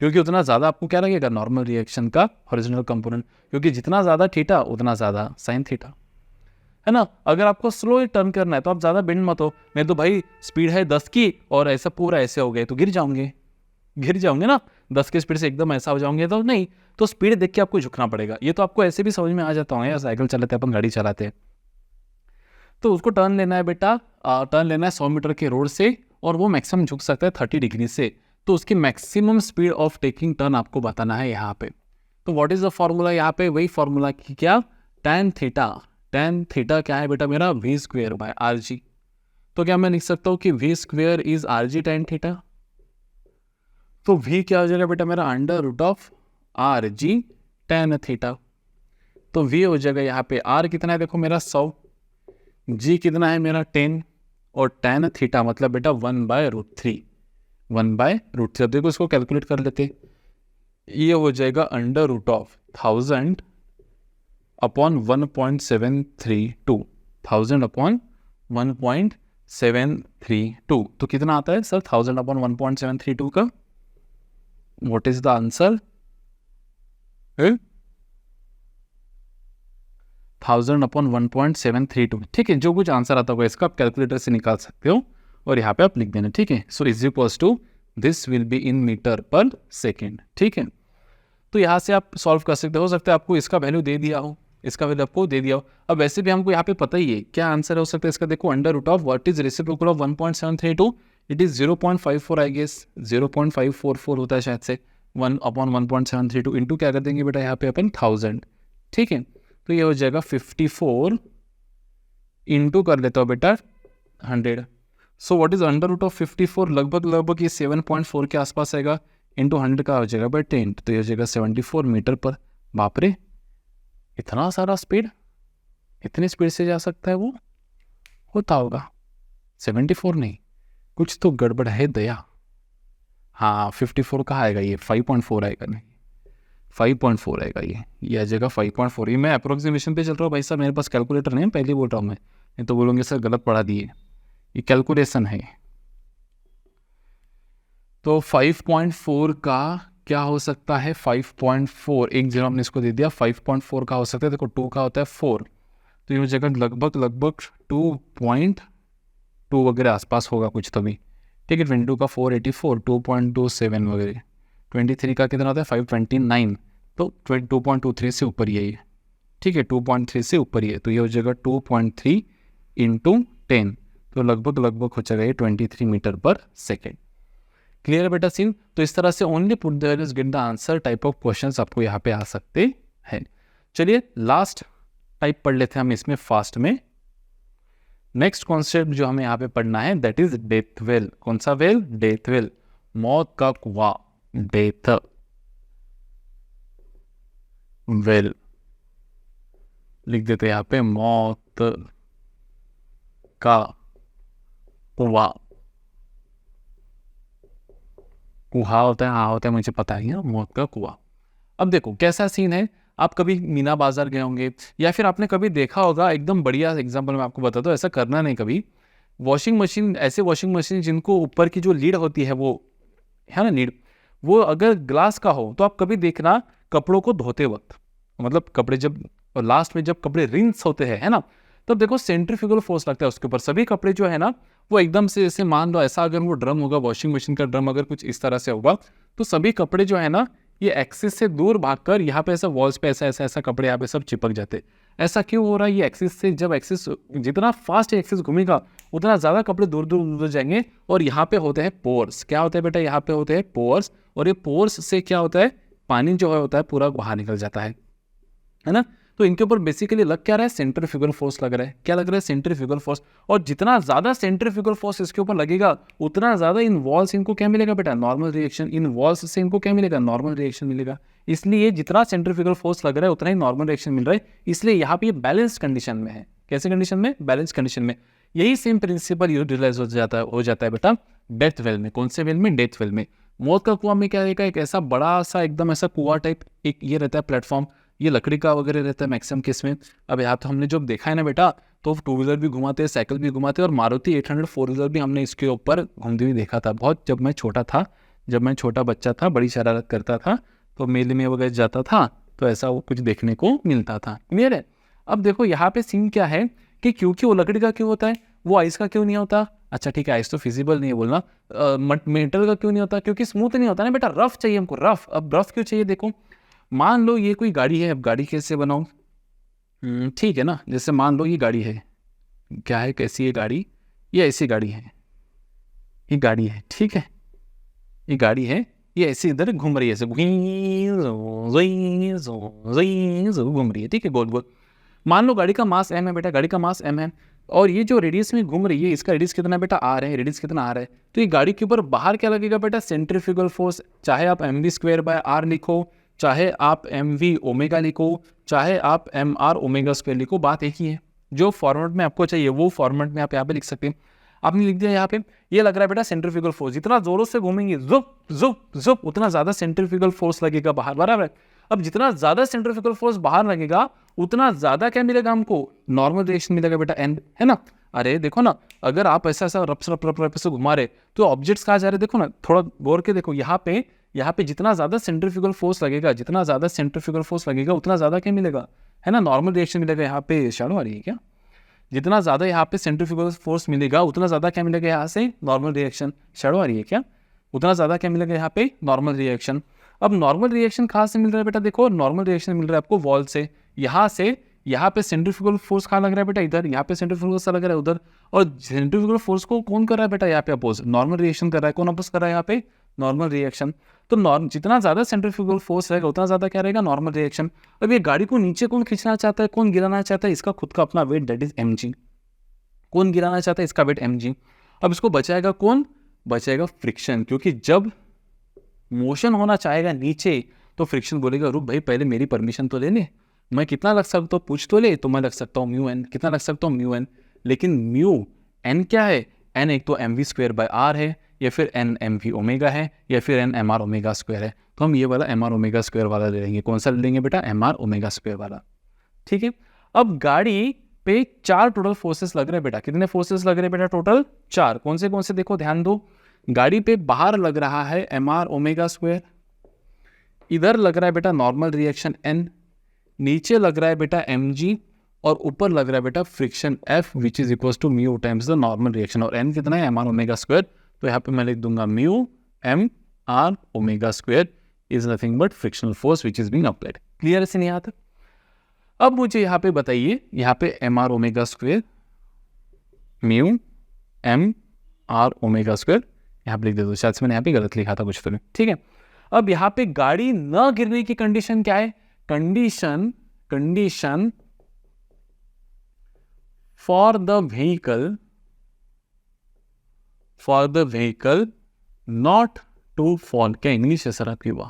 क्योंकि उतना ज़्यादा आपको क्या लगेगा, नॉर्मल रिएक्शन का हॉरिजॉन्टल कंपोनेंट, क्योंकि जितना ज़्यादा थीटा उतना ज़्यादा साइन थीटा, है ना। अगर आपको स्लो टर्न करना है तो आप ज़्यादा बेंड मत हो, नहीं तो भाई स्पीड है 10 की और ऐसा पूरा ऐसे हो गए तो गिर जाओगे ना, 10 की स्पीड से एकदम ऐसा हो जाओगे तो नहीं, तो स्पीड देख के आपको झुकना पड़ेगा। ये तो आपको ऐसे भी समझ में आ जाता होगा, यार साइकिल चलाते अपन गाड़ी चलाते हैं तो उसको टर्न लेना है बेटा, टर्न लेना है 100 मीटर के रोड से और वो मैक्सिमम झुक सकता है 30 डिग्री से, तो उसकी maximum speed of taking turn आपको बताना है यहाँ पे। तो व्हाट इज द फॉर्मूला, यहाँ पे वही फॉर्मूला की क्या, tan थीटा क्या है बेटा मेरा, V square by are G. तो क्या मैं लिख सकता हूँ कि V square is R G tan theta. तो v क्या हो जाएगा बेटा मेरा, under root of R G tan theta. तो v हो जाएगा यहाँ पे r कितना है देखो मेरा 100, g कितना है मेरा 10 और tan थीटा मतलब बेटा 1/√3, 1/√3। अब देखो इसको कैलकुलेट कर लेते, ये हो जाएगा under root of 1000 upon 1.732, 1000 upon 1.732। तो कितना आता है सर 1000 अपॉन 1.732 का, what is the answer, 1000 upon 1.732। ठीक है, जो कुछ आंसर आता होगा इसका आप कैलकुलेटर से निकाल सकते हो और यहाँ पे आप लिख देना, ठीक है। So is equals to this will be in meter per second, ठीक है। तो यहाँ से आप सॉल्व कर सकते हो सकता है आपको इसका वैल्यू दे दिया हो, इसका वैल्यू आपको दे दिया हो। अब वैसे भी हमको यहाँ पे पता ही है क्या आंसर हो सकता है इसका, देखो under root of what is reciprocal of 1.732, it is 0.54 I guess, 0.544 होता है शायद से, 1 अपॉन 1.732 इंटू क्या कर देंगे बेटा यहाँ पे अपन 1000, ठीक है। तो ये हो जाएगा 54 इंटू कर लेता हूँ बेटा 100। So what is under root of 54, लगभग ये 7.4 के आसपास आएगा, इंटू 100 का हो जाएगा बाई 10, तो ये हो जाएगा 74 मीटर पर। बाप रे, इतना सारा स्पीड, इतनी स्पीड से जा सकता है वो, होता होगा 74 नहीं, कुछ तो गड़बड़ है दया। हाँ 54 कहाँ आएगा, ये 5.4 आएगा, नहीं 5.4 आएगा, ये आ जाएगा 5.4। ये मैं अप्रोक्सीमेशन पे चल रहा हूँ भाई साहब, मेरे पास कैलकुलेटर नहीं है, पहले बोल रहा हूँ मैं, नहीं तो बोलोगे सर गलत पढ़ा दिए, ये कैलकुलेशन है। तो 5.4 का क्या हो सकता है, 5.4 एक जीरो हमने इसको दे दिया, 5.4 का हो सकता है, देखो 2 का होता है 4, तो ये हो जाएगा लगभग 2.2 वगैरह आसपास होगा कुछ तो भी, ठीक है। 22 का 484, 2.27 वगैरह, 23 का कितना होता है 529, तो 2.23 से ऊपर ही है ये, ठीक है, 2.3 से ऊपर ही है, तो ये हो जाएगा 2.3 इंटू 10, तो लगभग हो जाएगा ये 23 मीटर पर सेकेंड। क्लियर है बेटा सीन। तो इस तरह से only put the values gate the answer type of questions आपको यहाँ पे आ सकते हैं। चलिए लास्ट टाइप पढ़ लेते हैं हम इसमें फास्ट में। नेक्स्ट कॉन्सेप्ट जो हमें यहाँ पे पढ़ना है दैट इज डेथ वेल। कौन सा वेल, डेथ वेल, मौत का कुआं, डेथ वेल लिख देते हैं यहाँ पे, मौत का कुआं, कुहा होता है, हाँ होता है, मुझे पता ही है, मौत का कुआं। अब देखो कैसा सीन है, आप कभी मीना बाजार गए होंगे या फिर आपने कभी देखा होगा, एकदम बढ़िया एग्जांपल मैं आपको बताता हूँ, ऐसा करना नहीं कभी। वॉशिंग मशीन, ऐसे वॉशिंग मशीन जिनको ऊपर की जो लीड होती है वो है ना लीड, वो अगर ग्लास का हो तो आप कभी देखना कपड़ों को धोते वक्त, मतलब कपड़े जब लास्ट में जब कपड़े रिंस होते हैं है ना, तब देखो सेंट्रीफ्यूगल फोर्स लगता है उसके ऊपर, सभी कपड़े जो है ना वो एकदम से, जैसे मान लो ऐसा अगर वो ड्रम होगा, वॉशिंग मशीन का ड्रम अगर कुछ इस तरह से होगा, तो सभी कपड़े जो है ना ये एक्सिस से दूर भागकर यहाँ पे ऐसा वॉल्स पे ऐसा कपड़े यहाँ पे सब चिपक जाते। ऐसा क्यों हो रहा है, ये एक्सिस से, जब एक्सिस जितना फास्ट एक्सिस घूमेगा उतना ज़्यादा कपड़े दूर दूर जाएंगे, और यहाँ पे होते हैं पोर्स। क्या होता है बेटा, यहाँ पे होते हैं पोर्स, और ये पोर्स से क्या होता है, पानी जो होता है पूरा बाहर निकल जाता है ना। तो इनके ऊपर बेसिकली लग क्या रहा है, सेंट्रीफ्यूगल फोर्स लग रहा है। क्या लग रहा है, सेंट्रीफ्यूगल फोर्स। और जितना ज्यादा सेंट्रीफ्यूगल फोर्स इसके ऊपर लगेगा उतना ज्यादा इन वॉल्स इनको क्या मिलेगा बेटा, नॉर्मल रिएक्शन। इन वॉल्स से इनको क्या मिलेगा, नॉर्मल रिएक्शन मिलेगा। इसलिए जितना सेंट्रीफ्यूगल फोर्स लग रहा है उतना ही नॉर्मल रिएक्शन मिल रहा है, इसलिए यहाँ पे ये बैलेंस कंडीशन में है। कैसे कंडीशन में, बैलेंस कंडीशन में। यही सेम प्रिंसिपल यूटिलाइज हो जाता है बेटा डेथ वेल में। कौन से वेल में, डेथ वेल में। मौत का कुआं में क्या रहेगा, एक ऐसा बड़ा सा एकदम ऐसा कुआं टाइप एक ये रहता है प्लेटफॉर्म, ये लकड़ी का वगैरह रहता है मैक्सिमम केस में। अब यहाँ तो हमने जो देखा है ना बेटा, तो टू व्हीलर भी घुमाते हैं, साइकिल भी घुमाते हैं, और मारुति 800 फोर व्हीलर भी हमने इसके ऊपर घूमते हुए देखा था बहुत, जब मैं छोटा था, जब मैं छोटा बच्चा था, बड़ी शरारत करता था, तो मेले में वगैरह जाता था, तो ऐसा वो कुछ देखने को मिलता था। क्लियर है। अब देखो यहाँ पे सीन क्या है कि क्योंकि वो लकड़ी का क्यों होता है, वो आइस का क्यों नहीं होता। अच्छा ठीक है, आइस तो फिजिबल नहीं है बोलना, मेटल का क्यों नहीं होता, क्योंकि स्मूथ नहीं होता ना बेटा, रफ चाहिए हमको, रफ। अब रफ क्यों चाहिए, देखो मान लो ये कोई गाड़ी है, अब गाड़ी कैसे बनाऊं, ठीक है ना, जैसे मान लो ये गाड़ी है, क्या है, कैसी है गाड़ी, ये ऐसी गाड़ी है, ये गाड़ी है, ठीक है, ये गाड़ी है, ये ऐसे इधर घूम रही है, ऐसे घूम रही है, ठीक है, गोल गोल। मान लो गाड़ी का मास m है बेटा, गाड़ी का मास m है, और ये जो रेडियस में घूम रही है इसका रेडियस कितना बेटा r है, रेडियस कितना r है, तो ये गाड़ी के ऊपर बाहर क्या लगेगा बेटा, सेंट्रीफ्यूगल फोर्स। चाहे आप mv²/r लिखो, चाहे आप mv ओमेगा लिखो, चाहे आप mr ओमेगा² लिखो, बात एक ही है। जो फॉर्मेट में आपको चाहिए वो फॉर्मेट में आप यहाँ पे लिख सकते हैं। आपने लिख दिया यहाँ पे, ये लग रहा है बेटा सेंट्रीफ्यूगल फोर्स, जितना जोरों से घूमेंगे जुप जुप जुप उतना ज्यादा सेंट्रीफ्यूगल फोर्स लगेगा बाहर, बराबर है। अब जितना ज्यादा सेंट्रीफ्यूगल फोर्स बाहर लगेगा उतना ज्यादा क्या मिलेगा हमको, नॉर्मल रिएक्शन मिलेगा बेटा, एन, है ना। अरे देखो ना, अगर आप ऐसा ऐसा रप से घुमा रहे तो ऑब्जेक्ट्स कहाँ जा रहे, देखो ना, थोड़ा गौर के देखो, यहाँ पे जितना ज्यादा सेंट्रीफ्यूगल फोर्स लगेगा, जितना ज्यादा सेंट्रीफ्यूगल फोर्स लगेगा उतना ज्यादा क्या मिलेगा, है ना, नॉर्मल रिएक्शन मिलेगा। यहाँ पे शैडो आ रही है क्या, जितना ज्यादा यहाँ पे सेंट्रीफ्यूगल फोर्स मिलेगा उतना ज्यादा क्या मिलेगा यहाँ से, नॉर्मल रिएक्शन। शैडो आ रही है क्या, उतना ज्यादा क्या मिलेगा यहाँ पे, नॉर्मल रिएक्शन। अब नॉर्मल रिएक्शन कहाँ से मिल रहा है बेटा, देखो नॉर्मल रिएक्शन मिल रहा है आपको वॉल से, यहाँ पे सेंट्रीफ्यूगल फोर्स कहाँ लग रहा है बेटा, इधर, यहाँ पे सेंट्रीफ्यूगल फोर्स लग रहा है उधर, और सेंट्रीफ्यूगल फोर्स को कौन कर रहा है बेटा, यहाँ पे अपोज, नॉर्मल रिएक्शन कर रहा है। कौन अपोज कर रहा है यहाँ पे, नॉर्मल रिएक्शन। तो जितना ज्यादा सेंट्रीफ्यूगल फोर्स रहेगा उतना ज्यादा क्या रहेगा, नॉर्मल रिएक्शन। अब ये गाड़ी को नीचे कौन खींचना चाहता है, कौन गिराना चाहता है, इसका खुद का अपना वेट, दैट इज mg। कौन गिराना चाहता है, इसका वेट mg। अब इसको बचाएगा कौन, बचाएगा फ्रिक्शन, क्योंकि जब मोशन होना चाहेगा नीचे तो फ्रिक्शन बोलेगा रुक भाई पहले मेरी परमिशन तो ले ले, मैं कितना लग सकता हूँ पूछ तो ले, तो मैं लग सकता हूँ म्यू एन, कितना लग सकता हूँ म्यू एन। लेकिन म्यू एन क्या है, एन एक तो mv²/r है, या फिर एन एम वी ओमेगा है या फिर N M are omega square है। तो हम ये वाला एम आर ओमेगा स्क्वायर वाला ले लेंगे। कौन सा ले लेंगे बेटा? एम आर ओमेगा स्क्वायर वाला। ठीक है, अब गाड़ी पे 4 टोटल फोर्सेस लग रहे हैं बेटा। कितने फोर्सेस लग रहे हैं बेटा? टोटल 4। कौन से देखो, ध्यान दो। गाड़ी पे बाहर लग रहा है एम आर ओमेगा स्क्वायर, इधर लग रहा है बेटा नॉर्मल रिएक्शन एन, नीचे लग रहा है बेटा एम जी, और ऊपर लग रहा है बेटा friction F which is equal to mu times the normal reaction. और एन कितना है? M are omega square. तो यहाँ पे मैं लिख दूंगा mu M are omega square is nothing but frictional force which is being applied. Clear है से नहीं आता? अब मुझे यहाँ पे बताइए, यहाँ पे M are omega square mu M are omega square यहाँ पे लिख दे दो। शायद से मैंने यहाँ पे गलत लिखा था कुछ तो। ठीक है, अब यहाँ पे गाड़ी न गिरने की कंडीशन क्या है? Condition for the vehicle not to fall. क्या इंग्लिश है सर आपकी? वाह,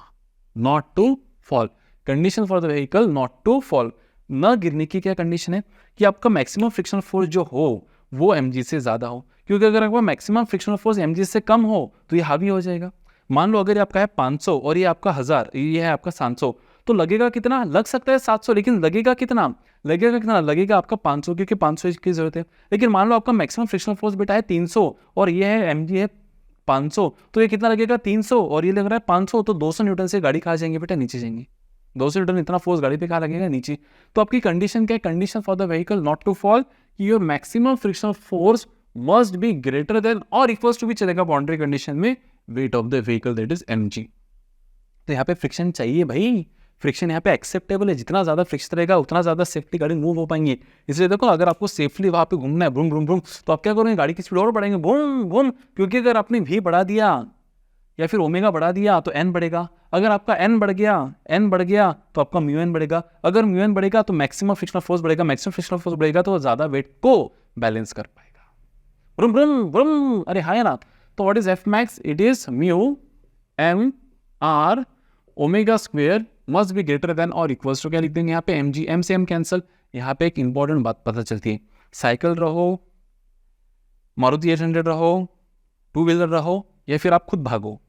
not to fall. Condition for the vehicle not to fall, न गिरने की क्या कंडीशन है? कि आपका मैक्सिमम फ्रिक्शनल फोर्स जो हो वो mg से ज्यादा हो। क्योंकि अगर आपका मैक्सिमम फ्रिक्शनल फोर्स mg से कम हो तो ये हावी हो जाएगा। मान लो अगर आपका है 500 और ये आपका 1000, ये है आपका 700, तो लगेगा कितना? लग सकता है 700, लेकिन लगेगा कितना? लगेगा आपका 500, क्योंकि 500 की जरूरत है। लेकिन मान लो आपका मैक्सिमम फ्रिक्शनल फोर्स बेटा है 300 और ये है mg है 500, तो ये कितना लगेगा? 300, और ये लग रहा है 500, तो 200 न्यूटन से गाड़ी कहाँ जाएंगे बेटा? नीचे जाएंगे। 200 न्यूटन इतना फोर्स गाड़ी पे कहाँ लगेगा? नीचे। तो आपकी कंडीशन क्या है? Condition for the vehicle not to fall, your maximum frictional force must be greater than और इक्वल्स टू भी चलेगा बाउंड्री कंडीशन में weight of the vehicle that is mg। तो यहाँ पे फ्रिक्शन चाहिए भाई, फ्रिक्शन यहाँ पे एक्सेप्टेबल है। जितना ज्यादा फ्रिक्शन रहेगा उतना ज्यादा सेफ्टी गाड़ी मूव हो पाएंगे। इसलिए देखो, अगर आपको सेफली वहां पे घूमना है, ब्रूम ब्रूम ब्रूम, तो आप क्या करोगे? गाड़ी की स्पीड और बढ़ाएंगे, बूम बूम, क्योंकि अगर आपने v बढ़ा दिया या फिर ओमेगा बढ़ा दिया तो n बढ़ेगा। अगर आपका n बढ़ गया तो आपका म्यू एन बढ़ेगा। अगर म्यू एन बढ़ेगा तो मैक्सिमम फ्रिक्शनल फोर्स बढ़ेगा। मैक्सिमम फ्रिक्शनल फोर्स बढ़ेगा तो ज्यादा वेट को बैलेंस कर पाएगा। ब्रूम ब्रूम ब्रूम, अरे हाँ ना। तो what is F max? It is mu M are omega square must be greater than और इक्वल्स टू, क्या लिख देंगे यहाँ पे? mg। m से m कैंसल। यहाँ पे एक इंपॉर्टेंट बात पता चलती है, साइकिल रहो, मारुति 800 रहो, टू व्हीलर रहो, या फिर आप खुद भागो,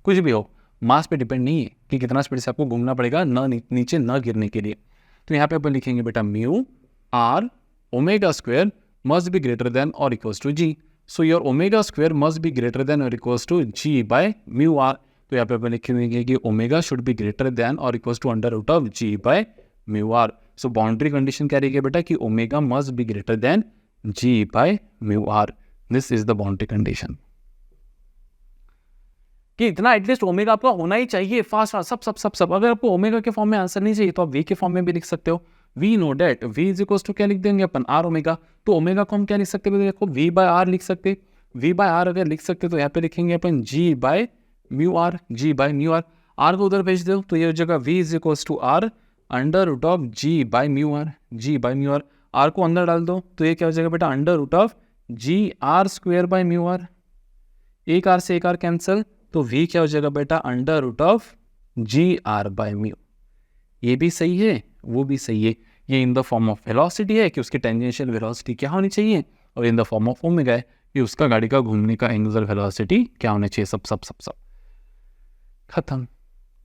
कुछ भी हो, मास पे डिपेंड नहीं है कि कितना स्पीड से आपको घूमना पड़ेगा नीचे न गिरने के लिए। तो यहाँ पे अपन लिखेंगे बेटा mu R omega square must be greater than और equals to G. So your omega square must be greater than और equals to G by mu R. तो यहाँ पे अपन लिखेंगे कि omega should be greater than और equals to under root of ji by mu R. So boundary condition क्या रहेगी बेटा? कि omega must be greater than G by mu R. This is the boundary condition, कि इतना at least omega आपका होना ही चाहिए। फास्ट सब। अगर आपको ओमेगा के फॉर्म में आंसर नहीं चाहिए तो आप वी के फॉर्म में भी लिख सकते हो। We know that V is equals to क्या लिख देंगे अपन? R omega. तो ओमेगा को हम क्या लिख सकते हैं? देखो वी बाय आर लिख सकते। वी बाय आर अगर लिख सकते तो यहाँ पे लिखेंगे अपन G by mu R. G by mu R, R को उधर भेज दो तो ये हो जाएगा V is equals to R under root of ji by mu R. G by mu R को अंदर डाल दो तो ये क्या हो जाएगा बेटा? Under root of ji R square by mu R. एक आर से एक आर कैंसिल, तो v क्या हो जाएगा बेटा? Under root of ji are by mu. ये भी सही है, वो भी सही है। ये in the form of velocity है कि उसकी टेंजेंशियल वेलोसिटी क्या होनी चाहिए, और in the form of omega है कि उसका गाड़ी का घूमने का एंगुलर वेलोसिटी क्या होना चाहिए। सब खत्म।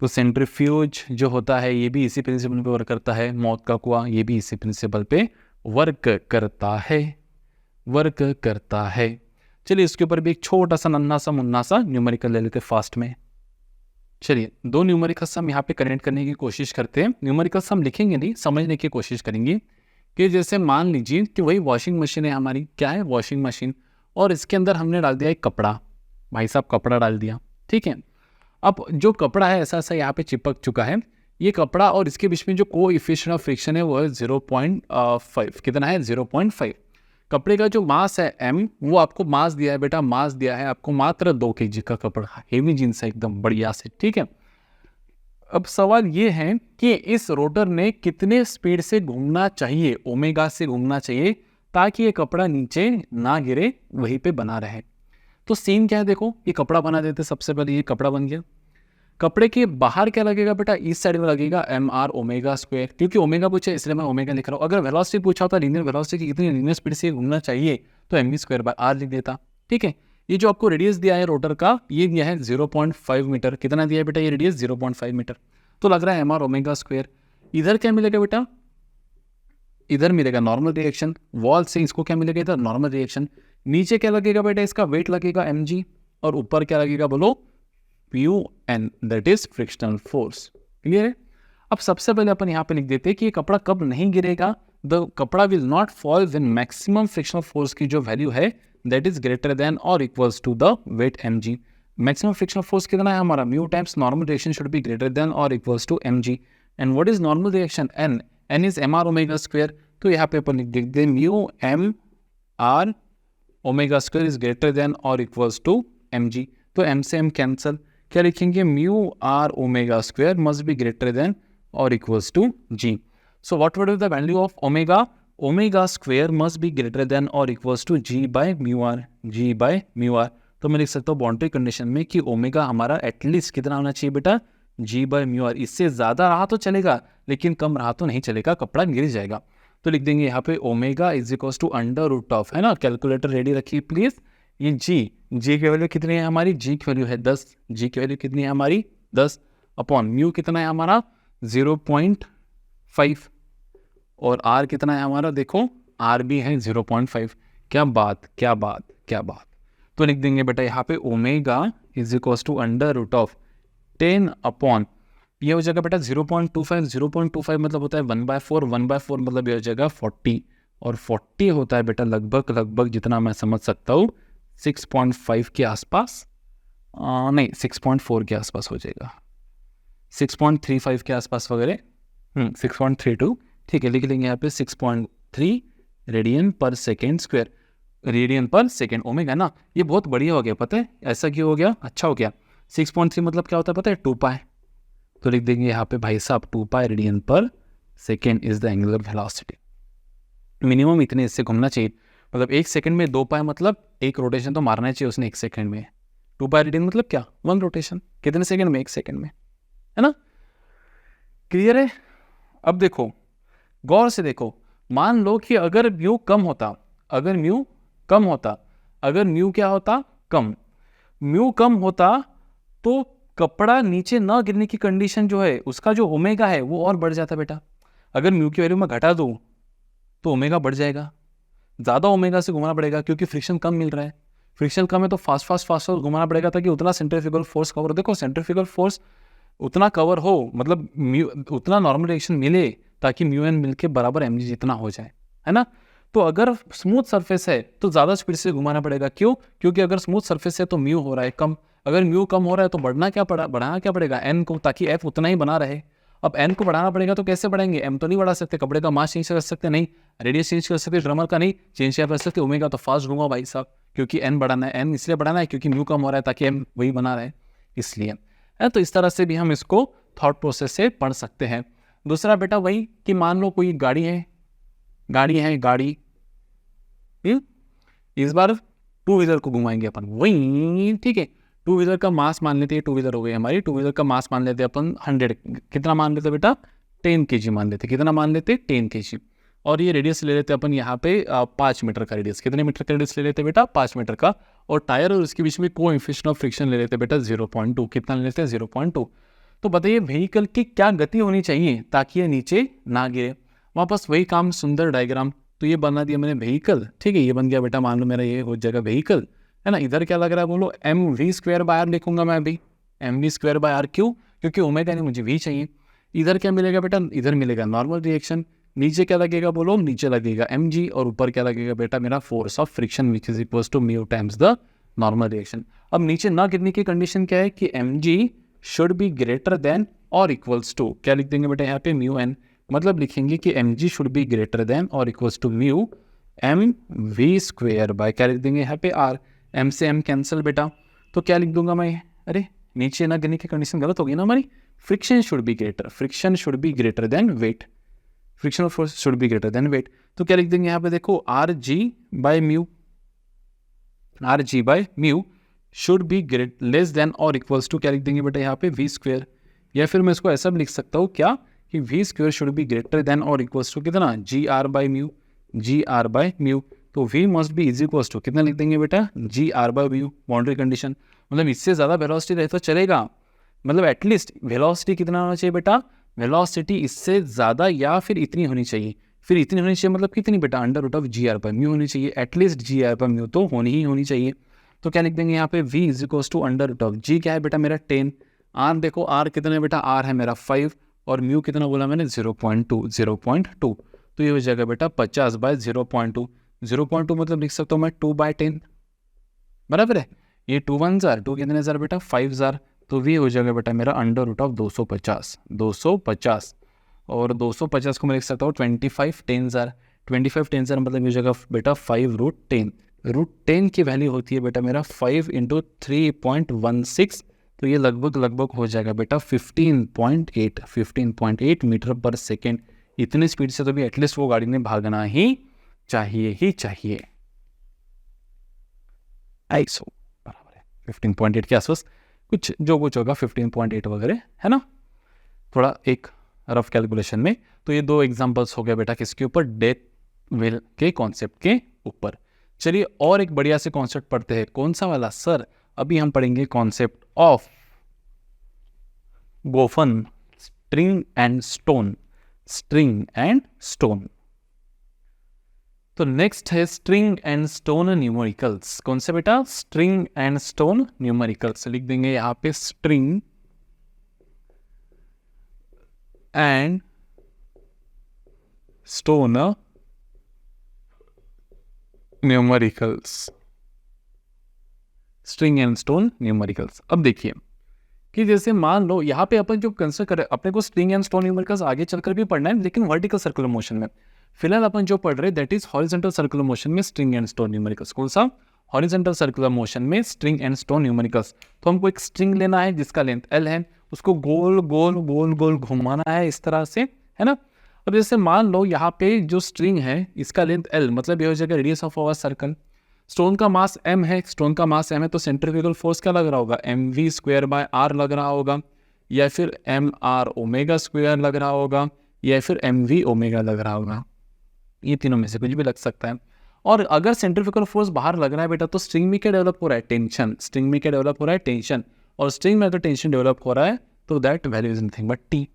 तो सेंट्रीफ्यूज जो होता है ये भी इसी प्रिंसिपल पे वर्क करता है। मौत का कुआं ये भी इसी प्रिंसिपल पे वर्क करता है। चलिए इसके ऊपर भी एक छोटा सा नन्हा सा मुन्ना सा न्यूमेरिकल ले लेते फास्ट में। चलिए 2 न्यूमेरिकल सम यहाँ पे कनेक्ट करने की कोशिश करते हैं। न्यूमेरिकल सम लिखेंगे नहीं, समझने की कोशिश करेंगे। कि जैसे मान लीजिए कि वही वॉशिंग मशीन है हमारी, क्या है? वॉशिंग मशीन, और इसके अंदर हमने डाल दिया एक कपड़ा। भाई साहब कपड़ा डाल दिया, ठीक है। अब जो कपड़ा है ऐसा यहाँ पे चिपक चुका है। ये कपड़ा और इसके बीच में जो कोएफिशिएंट ऑफ फ्रिक्शन है वो है 0.5। कितना है? 0.5। कपड़े का जो मास है m, वो आपको मास दिया है बेटा, मास दिया है आपको मात्र 2 kg का कपड़ा। हेवी जींस है एकदम बढ़िया से, ठीक है। अब सवाल ये है कि इस रोटर ने कितने स्पीड से घूमना चाहिए, ओमेगा से घूमना चाहिए, ताकि ये कपड़ा नीचे ना गिरे, वहीं पे बना रहे। तो सीन क्या है? देखो ये कपड़ा बना देते। सबसे पहले ये कपड़ा बन गया। कपड़े के बाहर क्या लगेगा बेटा? इस साइड में लगेगा एम आर ओमेगा स्क्वायर, क्योंकि ओमेगा पूछा इसलिए मैं ओमेगा लिख रहा हूँ। अगर वेलोसिटी पूछा होता लीनियर वेलोसिटी की कितनी लीनियर स्पीड से घूमना चाहिए तो M we square by R लिख देता, ठीक है। ये जो आपको रेडियस दिया है रोटर का, ये दिया है 0.5 मीटर। कितना दिया है बेटा ये रेडियस? 0.5 मीटर। तो लग रहा है mr ओमेगा स्क्वायर। इधर क्या मिलेगा बेटा? इधर मिलेगा नॉर्मल रिएक्शन। वॉल से इसको क्या मिलेगा? इधर नॉर्मल रिएक्शन। नीचे क्या लगेगा बेटा? इसका वेट लगेगा mg, और ऊपर क्या लगेगा बोलो? Mu N, that is frictional force. Clear है? अब सबसे पहले अपन यहाँ पे लिख देते हैं कि ये कपड़ा कब नहीं गिरेगा। द कपड़ा will not fall when maximum frictional force की जो वैल्यू है दैट इज ग्रेटर देन और equals to the weight mg। Maximum frictional force कितना है हमारा? Mu times normal reaction should be greater than और equals to mg। And what is normal reaction? n, n is mr omega square. तो यहाँ पे अपन लिख देते हैं mu m r omega square is greater than और इक्वल्स टू mg। तो m से m कैंसल, क्या लिखेंगे? Mu r omega square must be greater than और equals to g। So what would be the value of omega? Omega square must be greater than or equals to g by mu r, g by mu r। तो मैं लिख सकता हूँ boundary condition में कि omega हमारा at least कितना होना चाहिए बेटा? g by mu r। इससे ज़्यादा रहा तो चलेगा, लेकिन कम रहा तो नहीं चलेगा, कपड़ा गिर जाएगा। तो लिख देंगे यहाँ पे omega is equals to under root of, है ना, कैलकुलेटर रेडी रखिए प्लीज। ये g की वैल्यू कितनी है हमारी? g की वैल्यू है 10। g की वैल्यू कितनी है हमारी? 10 अपॉन म्यू कितना है हमारा? 0.5, और r कितना है हमारा? देखो r भी है 0.5। क्या बात, क्या बात, क्या बात। तो लिख देंगे बेटा यहाँ पे omega is equals to under root of 10 upon, ये हो जाएगा बेटा 0.25। 0.25 मतलब होता है 1/4, 1/4 मतलब ये हो जाएगा 40, और 40 होता है बेटा लगभग जितना मैं समझ सकता हूँ 6.5 के आसपास, नहीं 6.4 के आसपास हो जाएगा, 6.35 के आसपास वगैरह, 6.32। ठीक है, लिख लेंगे यहाँ पे 6.3 रेडियन पर सेकेंड स्क्वायर, रेडियन पर सेकेंड। ओमेगा ना ये बहुत बढ़िया हो गया, पता है ऐसा क्यों हो गया? अच्छा हो गया। 6.3 मतलब क्या होता है पता है? 2 पाई। तो लिख देंगे यहाँ पे भाई साहब 2 पाई रेडियन पर second is the angular velocity. Minimum इतने इससे घूमना चाहिए, मतलब 1 सेकेंड में 2 पाई मतलब 1 रोटेशन तो मारना चाहिए उसने 1 सेकेंड में। 2 पाई रेडियन मतलब क्या? 1 रोटेशन। कितने सेकेंड में? 1 सेकेंड में, है ना? क्लियर है? अब देखो गौर से देखो, मान लो कि अगर म्यू कम होता, अगर म्यू कम होता, अगर म्यू क्या होता? कम। म्यू कम होता तो कपड़ा नीचे न गिरने की कंडीशन जो है उसका जो ओमेगा है वो और बढ़ जाता बेटा। अगर म्यू की वैल्यू में घटा दूं तो ओमेगा बढ़ जाएगा, ज़्यादा ओमेगा से घुमाना पड़ेगा क्योंकि फ्रिक्शन कम मिल रहा है। फ्रिक्शन कम है तो फास्ट घुमाना पड़ेगा ताकि उतना सेंट्रीफ्यूगल फोर्स कवर। देखो सेंट्रीफ्यूगल फोर्स उतना कवर हो, मतलब म्यू उतना नॉर्मल रिएक्शन मिले ताकि म्यू एन मिलके बराबर mg जितना हो जाए, है ना? तो अगर स्मूथ सरफेस है तो ज़्यादा स्पीड से घुमाना पड़ेगा। क्यों? क्योंकि अगर स्मूथ सरफेस है तो म्यू हो रहा है कम, अगर म्यू कम हो रहा है तो बढ़ाना क्या पड़ेगा? n को, ताकि f उतना ही बना रहे। अब n को बढ़ाना पड़ेगा तो कैसे बढ़ाएंगे? m तो नहीं बढ़ा सकते, कपड़े का मास चेंज कर सकते नहीं, रेडियस चेंज कर सकते, ड्रमर का नहीं चेंज कर सकते। ओमेगा तो फास्ट घूमा भाई साहब, क्योंकि n बढ़ाना है। n इसलिए बढ़ाना है क्योंकि म्यू कम हो रहा है ताकि m वही बना रहे, इसलिए है। तो इस तरह से भी हम इसको थॉट प्रोसेस से पढ़ सकते हैं। दूसरा बेटा वही कि मान लो कोई गाड़ी है, गाड़ी इस बार 2 व्हीलर को घुमाएंगे अपन, वही ठीक है। 2 व्हीलर का मास मान लेते हैं, 2 व्हीलर हो गई हमारी, 2 व्हीलर का मास मान लेते हैं अपन 100, कितना मान लेते बेटा? 10 kg मान लेते। कितना मान लेते? 10 kg। और ये रेडियस ले लेते अपन यहाँ पे 5 मीटर का रेडियस। कितने मीटर का रेडियस ले लेते बेटा? 5 मीटर का। और टायर और उसके बीच में कोएफिशिएंट ऑफ फ्रिक्शन ले लेते बेटा 0.2। कितना ले लेते हैं? 0.2। तो बताइए व्हीकल की क्या गति होनी चाहिए ताकि ये नीचे ना गिरे? वापस वही काम, सुंदर डायग्राम। तो ये बना दिया मैंने व्हीकल, ठीक है, ये बन गया बेटा, मान लो मेरा ये हो जाएगा व्हीकल, है ना। इधर क्या लग रहा है बोलो? mv² लिखूंगा मैं अभी, mv²। क्यों? क्योंकि ओमेगा ने मुझे v चाहिए। इधर क्या मिलेगा बेटा? इधर मिलेगा नॉर्मल रिएक्शन। नीचे क्या लगेगा बोलो? नीचे लगेगा mg, और ऊपर क्या लगेगा बेटा? मेरा force of friction which is equals to mu times the normal reaction. अब नीचे ना गिरने की कंडीशन क्या है कि mg should be greater than और इक्वल्स टू, क्या लिख देंगे बेटा यहाँ पे? Mu N. मतलब लिखेंगे कि mg should be greater than और इक्वल्स टू म्यू mv², क्या लिख देंगे यहाँ पे? r। m से m कैंसिल बेटा, तो क्या लिख दूंगा मैं? अरे नीचे ना गिरने की कंडीशन गलत होगी ना हमारी। Friction should be greater than weight, frictional force should be greater than weight. तो क्या लिख देंगे यहाँ पे? देखो rg by mu should be less than और इक्वल्स टू, क्या लिख देंगे बेटा यहाँ पे? v²। या फिर मैं इसको ऐसा भी लिख सकता हूँ क्या कि v² should be greater than और इक्वल्स टू कितना? gr by mu. तो v must be is equals to कितना लिख देंगे बेटा, G are by mu, boundary condition. मतलब इससे ज़्यादा वेलोसिटी रहे तो चलेगा, मतलब एटलीस्ट वेलोसिटी कितना होना चाहिए बेटा, वेलोसिटी इससे ज़्यादा या फिर इतनी होनी चाहिए। फिर इतनी होनी चाहिए मतलब कितनी बेटा, under root of ji are by mu होनी चाहिए, at least g are by mu तो होनी चाहिए। तो क्या लिख देंगे यहाँ पे, v is equals to under root of G क्या है बेटा मेरा 10, आर देखो आर कितना है बेटा, आर है मेरा 5 और म्यू कितना बोला मैंने 0.2। तो ये हो जाएगा बेटा 50 बाय 0.2। 0.2 मतलब लिख सकता हूँ मैं 2/10, बराबर है। ये 2 1 जार 2 कितने जार बेटा 5 जार, तो वी हो जाएगा बेटा मेरा अंडर रूट ऑफ 250। और 250 को मैं लिख सकता हूँ 25 10 जार, 25 10 जार मतलब हो जाएगा बेटा 5√10। √10 की वैल्यू होती है बेटा मेरा 5 × 3.16, तो ये लगभग हो जाएगा बेटा 15.8 मीटर पर सेकेंड। इतनी स्पीड से तो भी एटलीस्ट वो गाड़ी ने भागना ही चाहिए। ISO बराबर है 15.8 के आसपास, कुछ होगा 15.8 वगैरह, है ना, थोड़ा एक रफ कैलकुलेशन में। तो ये 2 एग्जांपल्स हो गया बेटा किसके ऊपर, डेथ व्हील के कॉन्सेप्ट के ऊपर। चलिए और एक बढ़िया से कॉन्सेप्ट पढ़ते हैं, कौन सा वाला सर, अभी हम पढ़ेंगे कॉन्सेप्ट ऑफ गोफन स्ट्रिंग एंड स्टोन। तो नेक्स्ट है स्ट्रिंग एंड स्टोन न्यूमेरिकल्स। कौन से बेटा, स्ट्रिंग एंड स्टोन न्यूमेरिकल्स। लिख देंगे यहाँ पे string and stone numericals, string and stone numericals. अब देखिए कि जैसे मान लो यहाँ पे अपन जो कंसिडर करें, अपने को स्ट्रिंग एंड स्टोन न्यूमेरिकल्स आगे चलकर भी पढ़ना है, लेकिन वर्टिकल सर्कुलर मोशन में। फिलहाल अपन जो पढ़ रहे that is horizontal circular motion में स्ट्रिंग एंड स्टोन न्यूमेरिकल्स। कौन सा, हॉरिजॉन्टल सर्कुलर मोशन में स्ट्रिंग एंड स्टोन न्यूमेरिकल्स। तो हमको एक स्ट्रिंग लेना है जिसका लेंथ L है, उसको गोल गोल घुमाना है इस तरह से, है ना। अब जैसे मान लो यहाँ पे जो स्ट्रिंग है इसका लेंथ L, मतलब ये हो जाएगा radius of our circle. Stone का मास m है, तो सेंट्रीफ्यूगल फोर्स क्या लग रहा होगा, mv²/r लग रहा होगा, या फिर mr⍵² लग रहा होगा, या फिर mv⍵ लग रहा होगा। ये तीनों में से कुछ भी लग सकता है। और अगर सेंट्रीफ्यूगल फोर्स बाहर लग रहा है बेटा, तो स्ट्रिंग में क्या डेवलप हो रहा है, टेंशन। और स्ट्रिंग में अगर टेंशन डेवलप हो रहा है तो that value is nothing but T।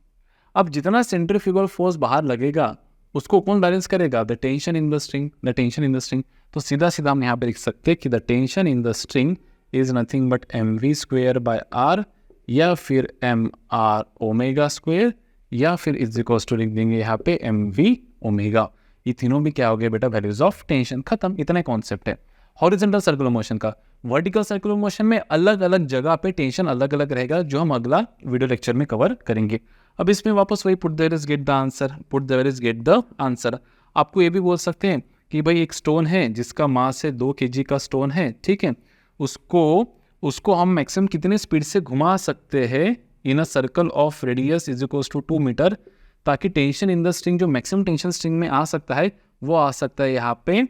अब जितना सेंट्रीफ्यूगल फोर्स बाहर लगेगा उसको कौन बैलेंस करेगा, the tension in the string. तो सीधा हम यहाँ पे लिख सकते हैं कि the tension in the string is nothing but mv²/r, या फिर mr⍵², या फिर इज इक्वल्स टू लिख देंगे यहाँ पे mv⍵। ये तीनों भी क्या हो गया बेटा, वैल्यूज ऑफ टेंशन। खत्म, इतना कॉन्सेप्ट है हॉरिजॉन्टल सर्कुलर मोशन का। वर्टिकल सर्कुलर मोशन में अलग अलग जगह पे टेंशन अलग अलग रहेगा, जो हम अगला वीडियो लेक्चर में कवर करेंगे। अब इसमें वापस वही put there is get the answer. आपको ये भी बोल सकते हैं कि भाई एक स्टोन है जिसका मास है 2 kg का स्टोन है, ठीक है, उसको हम मैक्सिमम कितने स्पीड से घुमा सकते हैं in a circle of radius is equals to 2 metre, ताकि टेंशन इन द स्ट्रिंग जो मैक्सिमम टेंशन स्ट्रिंग में आ सकता है वो आ सकता है यहाँ पे।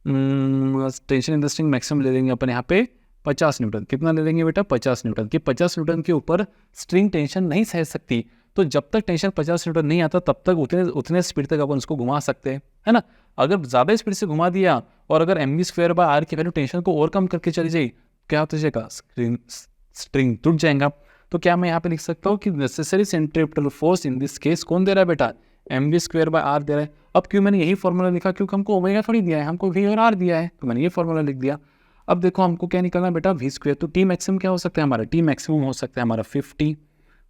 Tension in the string maximum ले लेंगे अपन यहाँ पे 50 न्यूटन। कितना ले लेंगे बेटा, 50 न्यूटन। कि 50 न्यूटन के ऊपर स्ट्रिंग टेंशन नहीं सह सकती, तो जब तक टेंशन 50 न्यूटन नहीं आता तब तक उतने स्पीड तक अपन उसको घुमा सकते हैं, है ना। अगर ज़्यादा स्पीड से घुमा दिया और अगर mv²/r की वैल्यू टेंशन को और कम करके चली जाए, क्या हो जाएगा, स्ट्रिंग टूट जाएगा। तो क्या मैं यहाँ पे लिख सकता हूँ कि necessary centripetal force in this case कौन दे रहा है बेटा, mv²/r दे रहा है। अब क्यों मैंने यही फॉर्मूला लिखा, क्योंकि हमको ओमेगा थोड़ी दिया है, हमको v और r दिया है, तो मैंने ये फॉर्मूला लिख दिया। अब देखो हमको क्या निकलना है बेटा, v²। तो टी मैक्सिमम क्या हो सकता है हमारा, टी मैक्सिमम हो सकता है हमारा 50।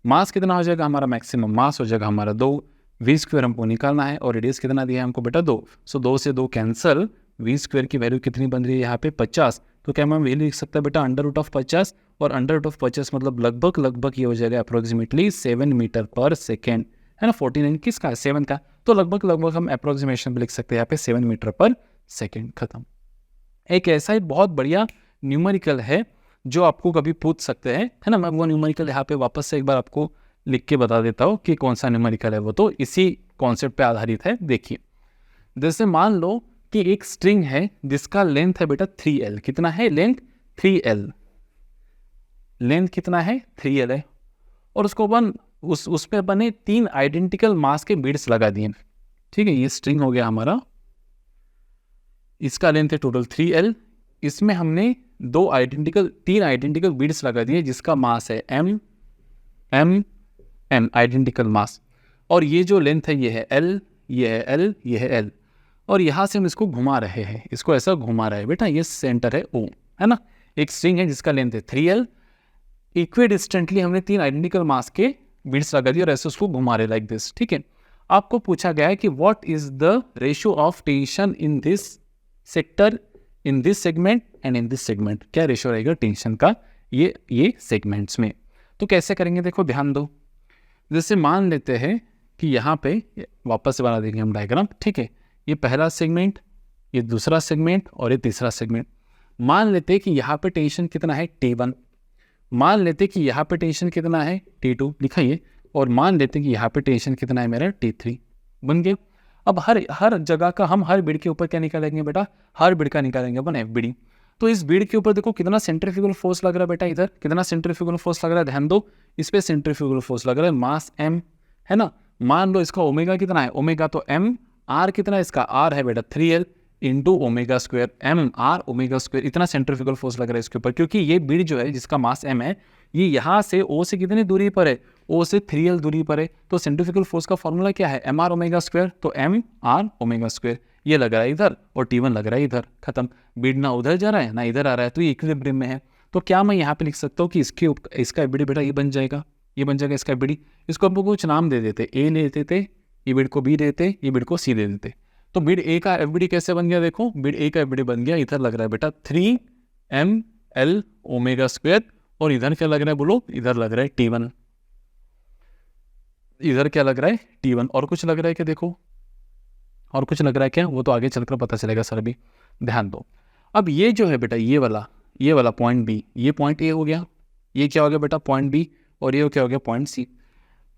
मास कितना हो जाएगा हमारा, मैक्सिमम मास हो जाएगा हमारा 2। v² हमको निकालना है और रेडियस कितना दिया है हमको बेटा 2। सो 2 से 2 कैंसल, v² की वैल्यू कितनी बन रही है यहाँ पे 50। तो क्या मैं वही लिख सकता है बेटा अंडर रूट ऑफ 50, और अंडर रूट ऑफ 50 मतलब लगभग ये हो जाएगा अप्रोक्सीमेटली 7 मीटर पर सेकेंड, है ना। 49 किसका है, 7 का, तो लगभग हम अप्रोक्सीमेशन पे लिख सकते हैं यहाँ पे 7 मीटर पर सेकेंड। खत्म। एक ऐसा ही बहुत बढ़िया न्यूमेरिकल है जो आपको कभी पूछ सकते हैं, है ना। मैं वो न्यूमेरिकल यहाँ पे वापस से एक बार आपको लिख के बता देता हूँ कि कौन सा न्यूमेरिकल है वो, तो इसी कॉन्सेप्ट पे आधारित है। देखिए जैसे मान लो कि एक स्ट्रिंग है जिसका लेंथ है बेटा 3L। कितना है लेंथ, 3L। लेंथ कितना है, 3L है, और उसको अपन उस पे बने 3 आइडेंटिकल मास के बीड्स लगा दिए, ठीक है। ये स्ट्रिंग हो गया हमारा, इसका लेंथ है टोटल 3L, इसमें हमने तीन आइडेंटिकल बीड्स लगा दिए जिसका मास है M आइडेंटिकल मास, और ये जो लेंथ है ये है L, ये है L, ये है L, और यहाँ से हम इसको घुमा रहे हैं, इसको ऐसा घुमा रहे हैं बेटा, ये सेंटर है O, है ना। एक स्ट्रिंग है जिसका लेंथ है 3L, इक्वी डिस्टेंटली हमने तीन आइडेंटिकल मास के बीड्स लगा दिए और ऐसे उसको घुमा रहे लाइक दिस, ठीक है। आपको पूछा गया है कि what is the ratio of tension in this sector, in this segment and in this segment, क्या रेशियो रहेगा टेंशन का ये सेगमेंट्स में। तो कैसे करेंगे देखो, ध्यान दो। जैसे मान लेते हैं कि यहाँ पे वापस से बना देंगे हम डायग्राम, ठीक है। ये पहला सेगमेंट, ये दूसरा सेगमेंट और ये तीसरा सेगमेंट। मान लेते हैं कि यहाँ पे टेंशन कितना है T1, मान लेते कि यहाँ पे टेंशन कितना है T2, लिखाइए, और मान लेते कि यहाँ पे टेंशन कितना है मेरा T3, बन गए। अब हर जगह का हम हर बीड के ऊपर क्या निकालेंगे बेटा, हर बीड का निकालेंगे अपन FBD। तो इस बीड के ऊपर देखो कितना सेंट्रीफ्यूगल फोर्स लग रहा है बेटा, इधर कितना सेंट्रीफ्यूगल फोर्स लग रहा है, ध्यान दो, इस पे सेंट्रीफ्यूगल फोर्स लग रहा है, मास M है ना। मान लो इसका ओमेगा कितना है, ओमेगा तो M, R कितना है इसका, R है बेटा 3L into omega square, M R omega square, इतना सेंट्रीफ्यूगल फोर्स लग रहा है इसके ऊपर, क्योंकि ये बीड जो है जिसका मास M है, ये यहाँ से O से कितनी दूरी पर है, O से 3L दूरी पर है। तो सेंट्रीफ्यूगल फोर्स का फॉर्मूला क्या है, M R ओमेगा स्क्वायर, तो M R ओमेगा स्क्वायर, ये लग रहा है इधर और T1 लग रहा है इधर, खत्म। बीड ना उधर जा रहा है ना इधर आ रहा है, तो ये इक्विलिब्रियम में है। तो क्या मैं यहाँ पे लिख सकता हूँ कि इसका FBD बेटा ये बन जाएगा, ये बन जाएगा इसका FBD। इसको हम कुछ नाम दे देते, A ले देते, ये बीड को B देते, ये बीड को C दे देते। तो बीड A का FBD कैसे बन गया, देखो बीड A का FBD बन गया, इधर लग रहा है बेटा 3ML ओमेगा स्क्वायर, और इधर क्या लग रहा है बोलो, इधर लग रहा है T1, इधर क्या लग रहा है T1। और कुछ लग रहा है क्या, देखो और कुछ लग रहा है क्या, वो तो आगे चलकर पता चलेगा सर भी, ध्यान दो। अब ये जो है बेटा ये वाला पॉइंट B, ये पॉइंट A हो गया, ये क्या हो गया बेटा पॉइंट B, और ये क्या हो गया पॉइंट C।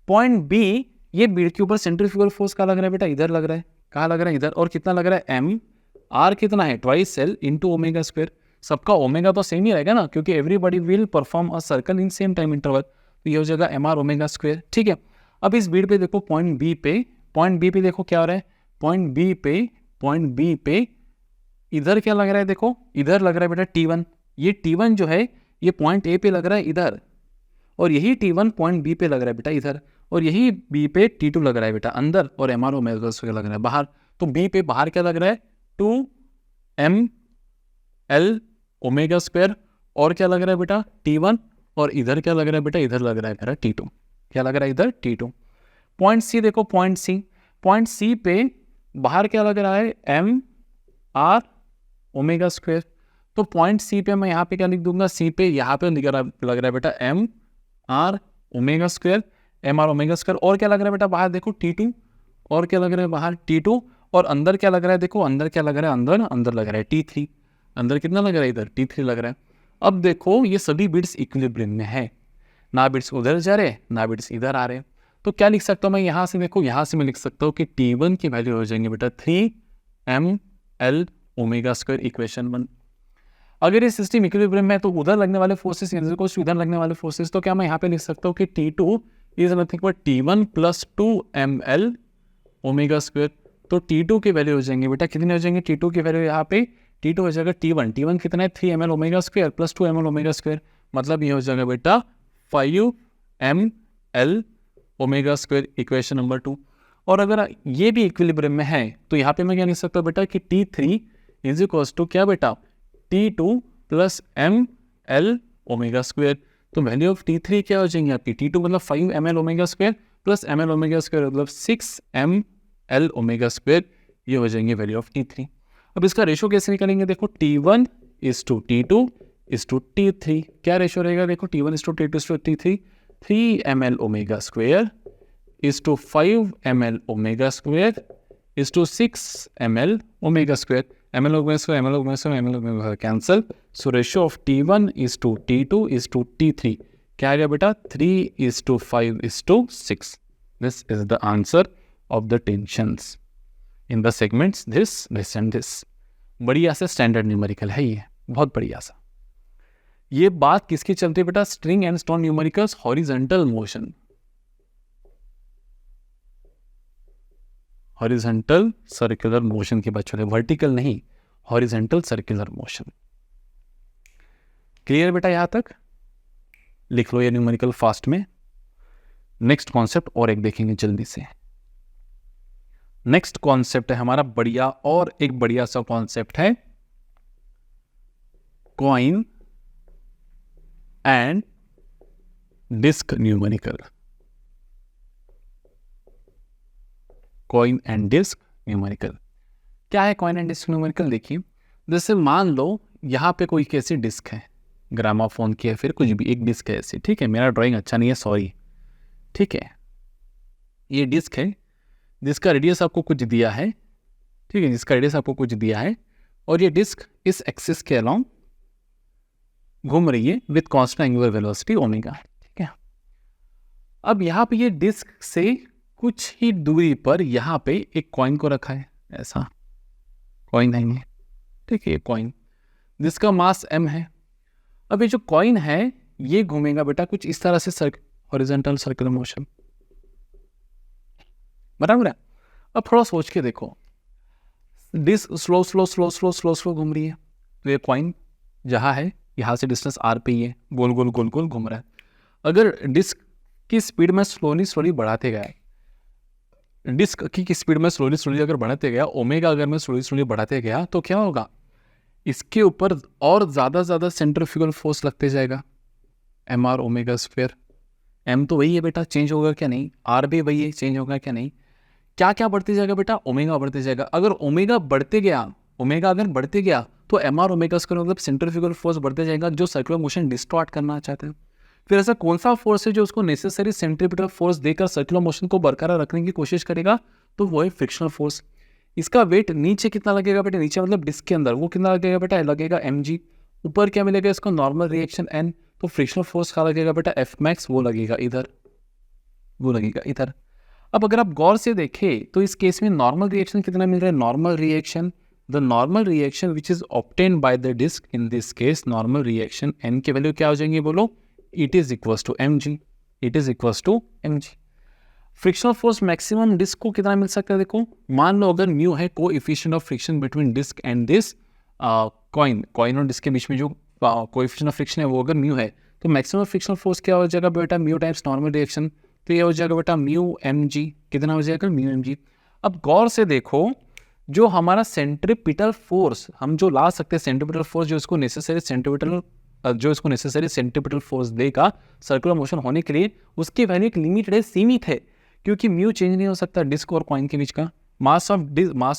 पॉइंट B ये बीड के ऊपर सेंट्रीफ्यूगल फोर्स का लग रहा है बेटा, इधर लग रहा है, कहाँ लग रहा है इधर, और कितना लग रहा है M, R कितना है twice L into omega square. सबका ओमेगा तो सेम ही रहेगा ना, क्योंकि everybody will perform a circle in same time interval, तो ये हो जाएगा MR ओमेगा स्क्वायर, ठीक है। अब इस बीड पे देखो पॉइंट B पे देखो क्या हो रहा है, पॉइंट बी पे इधर क्या लग रहा है, देखो इधर लग रहा है बेटा T1, ये T1 जो है ये पॉइंट A पे लग रहा है इधर, और यही T1 पॉइंट B पे लग रहा है बेटा इधर, और यही B पे T2 लग रहा है बेटा अंदर, और MR ओमेगा स्क्वायर लग रहा है बाहर। तो B पे बाहर क्या लग रहा है 2ML ओमेगा स्क्वायर, और क्या लग रहा है बेटा T1, और इधर क्या लग रहा है बेटा, इधर लग रहा है मेरा T2, क्या लग रहा है इधर T2। पॉइंट C देखो, पॉइंट C पे बाहर क्या लग रहा है MR ओमेगा स्क्वायर। तो पॉइंट C पे मैं यहाँ पे क्या लिख दूंगा, C पे यहाँ पे लग रहा है बेटा MR omega square, MR omega square, और क्या लग रहा है बेटा बाहर देखो T2, और क्या लग रहा है बाहर T2, और अंदर क्या लग रहा है, देखो अंदर क्या लग रहा है, अंदर लग रहा है T3, अंदर कितना लग रहा है इधर T3 लग रहा है। अब देखो ये सभी बिट्स इक्विलिब्रियम में है, ना बिट्स उधर जा रहे ना बिट्स इधर आ रहे। तो क्या लिख सकता हूँ मैं यहाँ से, देखो यहाँ से मैं लिख सकता हूँ कि T1 की वैल्यू हो जाएंगे बेटा 3ML ओमेगा स्क्वायर, इक्वेशन 1। अगर ये सिस्टम इक्विलिब्रियम में है तो उधर लगने वाले फोर्सेस इधर लगने वाले फोर्सेस, तो क्या मैं यहाँ पे लिख सकता हूँ कि T2 is nothing but T1 plus 2ML omega square. तो T2 की वैल्यू हो जाएंगे बेटा, कितने हो जाएंगे T2 की वैल्यू, यहाँ पे T2 हो जाएगा T1 कितना है 3ML omega square plus 2ML omega square, मतलब ये हो जाएगा बेटा 5ML omega square, equation number 2। और अगर ये भी इक्विलिब्रियम में है तो यहाँ पे मैं क्या लिख सकता हूँ बेटा कि T3 इज इक्वल्स टू क्या बेटा T2 plus ML omega square. तो वैल्यू ऑफ T3 क्या हो जाएंगे आपकी, T2 मतलब 5ML omega square plus ML omega square मतलब 6ML ओमेगा स्क्वायर, ये हो जाएंगे वैल्यू ऑफ T3। अब इसका रेशो कैसे निकालेंगे, देखो T1 is to T2 is to T3, क्या रेशो रहेगा, देखो T1 is to T2 is to T3, 3ML omega square is to 5ML omega square is to 6ML omega square. ML omega square, ML omega square, ML omega square cancel. So ratio of T1 is to T2 is to T3. क्या आ गया बेटा 3 is to 5 is to 6. This is the answer of the tensions in the segments this and this. बढ़िया सा standard numerical है ये, बहुत बढ़िया सा। ये बात किसकी चलती है बेटा, string and stone numericals horizontal motion, horizontal circular motion की बात चले, वर्टिकल नहीं, हॉरिजेंटल सर्कुलर मोशन। क्लियर बेटा यहाँ तक? लिख लो ये न्यूमेरिकल फास्ट में। नेक्स्ट कॉन्सेप्ट और एक देखेंगे जल्दी से। नेक्स्ट कॉन्सेप्ट है हमारा बढ़िया, और एक बढ़िया सा कॉन्सेप्ट है coin and disc numerical. Coin and disc numerical क्या है? कॉइन एंड डिस्क न्यूमेरिकल देखिए, जैसे मान लो यहां पे कोई कैसी डिस्क है, ग्रामाफोन की है, फिर कुछ भी एक डिस्क है ऐसी, ठीक है, मेरा ड्राइंग अच्छा नहीं है, सॉरी, ठीक है। ये डिस्क है जिसका रेडियस आपको कुछ दिया है, ठीक है, जिसका रेडियस आपको कुछ दिया है, और ये डिस्क इस एक्सिस के अलोंग घूम रही है with constant angular velocity omega, ठीक है। अब यहाँ पे ये डिस्क से कुछ ही दूरी पर यहाँ पे एक कॉइन को रखा है, ऐसा कॉइन है ये, ठीक है, ये कॉइन जिसका मास m है। अब ये जो कॉइन है ये घूमेगा बेटा कुछ इस तरह से हॉरिजॉन्टल सर्कुलर मोशन, बराबर है। अब थोड़ा सोच के देखो, disc slow slow slow slow slow slow घूम रही है, तो ये कॉइन जहाँ है यहाँ से डिस्टेंस r पे ही है, गोल गोल गोल गोल घूम रहा है। अगर डिस्क की स्पीड में स्लोली स्लोली बढ़ाते गए, डिस्क की स्पीड में स्लोली स्लोली अगर बढ़ाते गया, ओमेगा अगर मैं स्लोली स्लोली बढ़ाते गया, तो क्या होगा, इसके ऊपर और ज़्यादा सेंट्रीफ्यूगल फोर्स लगते जाएगा, M R omega square. M तो वही है बेटा, चेंज होगा क्या? नहीं। आर भी वही है, चेंज होगा क्या? नहीं। क्या क्या बढ़ते जाएगा बेटा? ओमेगा बढ़ते जाएगा। अगर ओमेगा बढ़ते गया, ओमेगा अगर बढ़ते गया तो एम आर ओमेगा स्क्वायर मतलब सेंट्रीफ्यूगल फोर्स बढ़ते जाएगा, जो सर्कुलर मोशन डिस्टॉर्ट करना चाहते हैं। फिर ऐसा कौन सा फोर्स है जो उसको नेसेसरी सेंट्रीपिटल फोर्स देकर सर्कुलर मोशन को बरकरार रखने की कोशिश करेगा? तो वो है फ्रिक्शनल फोर्स। इसका वेट नीचे कितना लगेगा बेटा? नीचे मतलब डिस्क के अंदर वो कितना लगेगा बेटा? लगेगा mg। ऊपर क्या मिलेगा इसको? Normal reaction n। तो फ्रिक्शनल फोर्स क्या लगेगा बेटा? एफ मैक्स, वो लगेगा इधर, वो लगेगा इधर। अब अगर आप गौर से देखें तो इस केस में नॉर्मल रिएक्शन कितना मिल रहा है? Normal reaction, the normal reaction which is obtained by the disc in this case, normal reaction n की वैल्यू क्या हो जाएंगे बोलो? It is equals to mg, it is equals to mg। Frictional force maximum disc को कितना मिल सकता है? देखो, मान लो अगर म्यू है coefficient of friction between disc and this coin, coin और डिस्क के बीच में जो कोएफिशिएंट ऑफ फ्रिक्शन है वो अगर म्यू है, तो मैक्सिमम फ्रिक्शनल फोर्स क्या हो जाएगा बेटा? म्यू टाइम्स नॉर्मल रिएक्शन, तो ये हो जाएगा बेटा म्यू mg। कितना हो जाएगा? Mu mg। अब गौर से देखो, जो हमारा सेंट्रीपिटल फोर्स हम जो ला सकते हैं, सेंट्रीपिटल फोर्स जो इसको नेसेसरी सेंट्रीपिटल फोर्स देगा सर्कुलर मोशन होने के लिए, उसकी वैल्यू एक लिमिटेड है, सीमित है, क्योंकि म्यू चेंज नहीं हो सकता डिस्क और कॉइन के बीच का, मास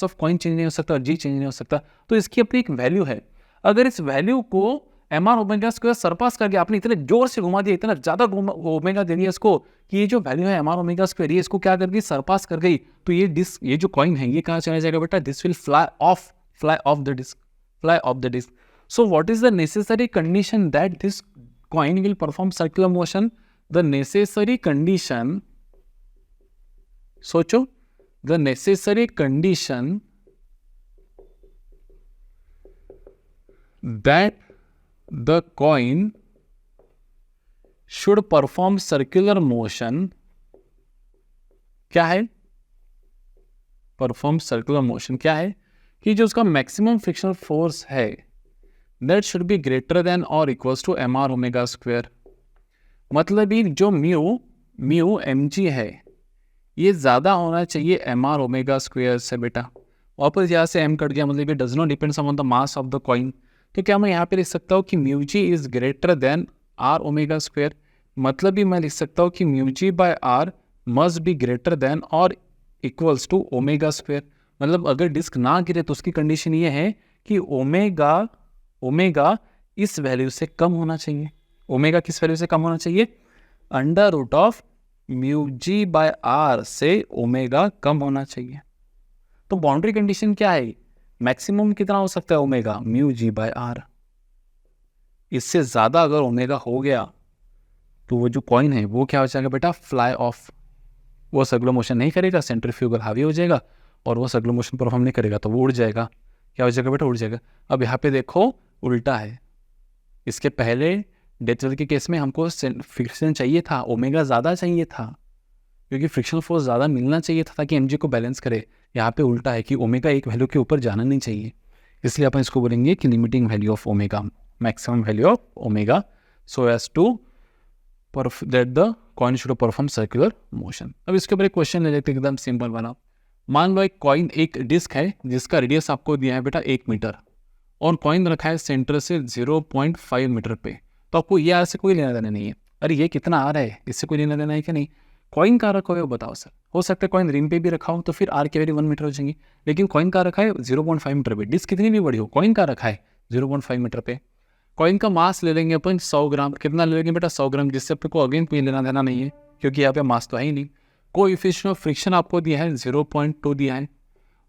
ऑफ कॉइन चेंज नहीं हो सकता और जी चेंज नहीं हो सकता, तो इसकी अपनी एक वैल्यू है। अगर इस वैल्यू को m are omega square surpass करके आपने इतने जोर से घुमा दिया, इतना ज्यादा ओमेगा दे दिया इसको कि ये जो वैल्यू है एम आर ओमेगा स्क्वायर, ये इसको क्या कर गई? सरपास कर गई, तो ये डिस्क, ये जो कॉइन है ये कहाँ चला जाएगा बेटा? This will fly off the disc. So what is the necessary condition that this coin will perform circular motion? The necessary condition, सोचो, the necessary condition that the coin should perform circular motion क्या है? perform circular motion क्या है? कि जो उसका maximum frictional force है that should be greater than or equals to mr omega square। मतलब ये जो म्यू mg है ये ज़्यादा होना चाहिए mr ओमेगा स्क्वायर से बेटा। वापस यहाँ से m कट गया, मतलब ये does not depends on the mass of the coin, तो क्या मैं यहाँ पे लिख सकता हूँ कि mu g is greater than r omega square? मतलब भी मैं लिख सकता हूँ कि mu ji by r must be greater than और इक्वल्स टू ओमेगा स्क्वायर। मतलब अगर डिस्क ना गिरे तो उसकी कंडीशन ये है कि ओमेगा इस वैल्यू से कम होना चाहिए। ओमेगा किस वैल्यू से कम होना चाहिए? Under root of mu ji by r से ओमेगा कम होना चाहिए। तो बाउंड्री कंडीशन क्या है? मैक्सिमम कितना हो सकता है omega? Mu ji by r. इससे ज़्यादा अगर ओमेगा हो गया तो वो जो कॉइन है वो क्या हो जाएगा बेटा? Fly of. वो सर्कुलर मोशन नहीं करेगा, सेंट्रीफ्यूगल हावी हो जाएगा, और वो सर्कुलर मोशन परफॉर्म नहीं करेगा तो वो उड़ जाएगा। क्या हो जाएगा बेटा? उड़ जाएगा। अब यहाँ पे देखो उल्टा है, इसके पहले डेथ के केस में हमको फ्रिक्शन चाहिए था, ओमेगा ज़्यादा चाहिए था, क्योंकि फ्रिक्शनल फोर्स ज़्यादा मिलना चाहिए था ताकि एमजी को बैलेंस करे। यहाँ पे उल्टा है कि ओमेगा एक वैल्यू के ऊपर जाना नहीं चाहिए, इसलिए अपन इसको बोलेंगे कि limiting value of omega, maximum value of omega, so as to that the coin should perform circular motion. अब इसके ऊपर एक क्वेश्चन ले लेते हैं एकदम सिंपल वाला। मान लो एक कॉइन, एक डिस्क है जिसका रेडियस आपको दिया है बेटा 1 मीटर और कॉइन रखा है सेंटर से 0.5 मीटर पे, तो आपको ये आर से कोई लेना देना नहीं है। अरे ये कितना आ रहा है, इससे कोई लेना देना है कि नहीं। कॉइन कहाँ रखा हुआ है बताओ सर। हो सकता है कॉइन रिंग पे भी रखा हो तो फिर आर की वैल्यू 1 मीटर हो जाएंगी, लेकिन कॉइन कहाँ रखा है 0.5 मीटर पे। डिस्क कितनी भी बड़ी हो, कॉइन कहाँ रखा है 0.5 मीटर पे। कॉइन का मास ले लेंगे अपन 100 ग्राम। कितना ले लेंगे बेटा 100 ग्राम, जिससे अपने को अगेन कोई लेना देना नहीं है क्योंकि यहाँ पे मास तो है ही नहीं। कोएफिशिएंट ऑफ फ्रिक्शन आपको दिया है 0.2 दिया है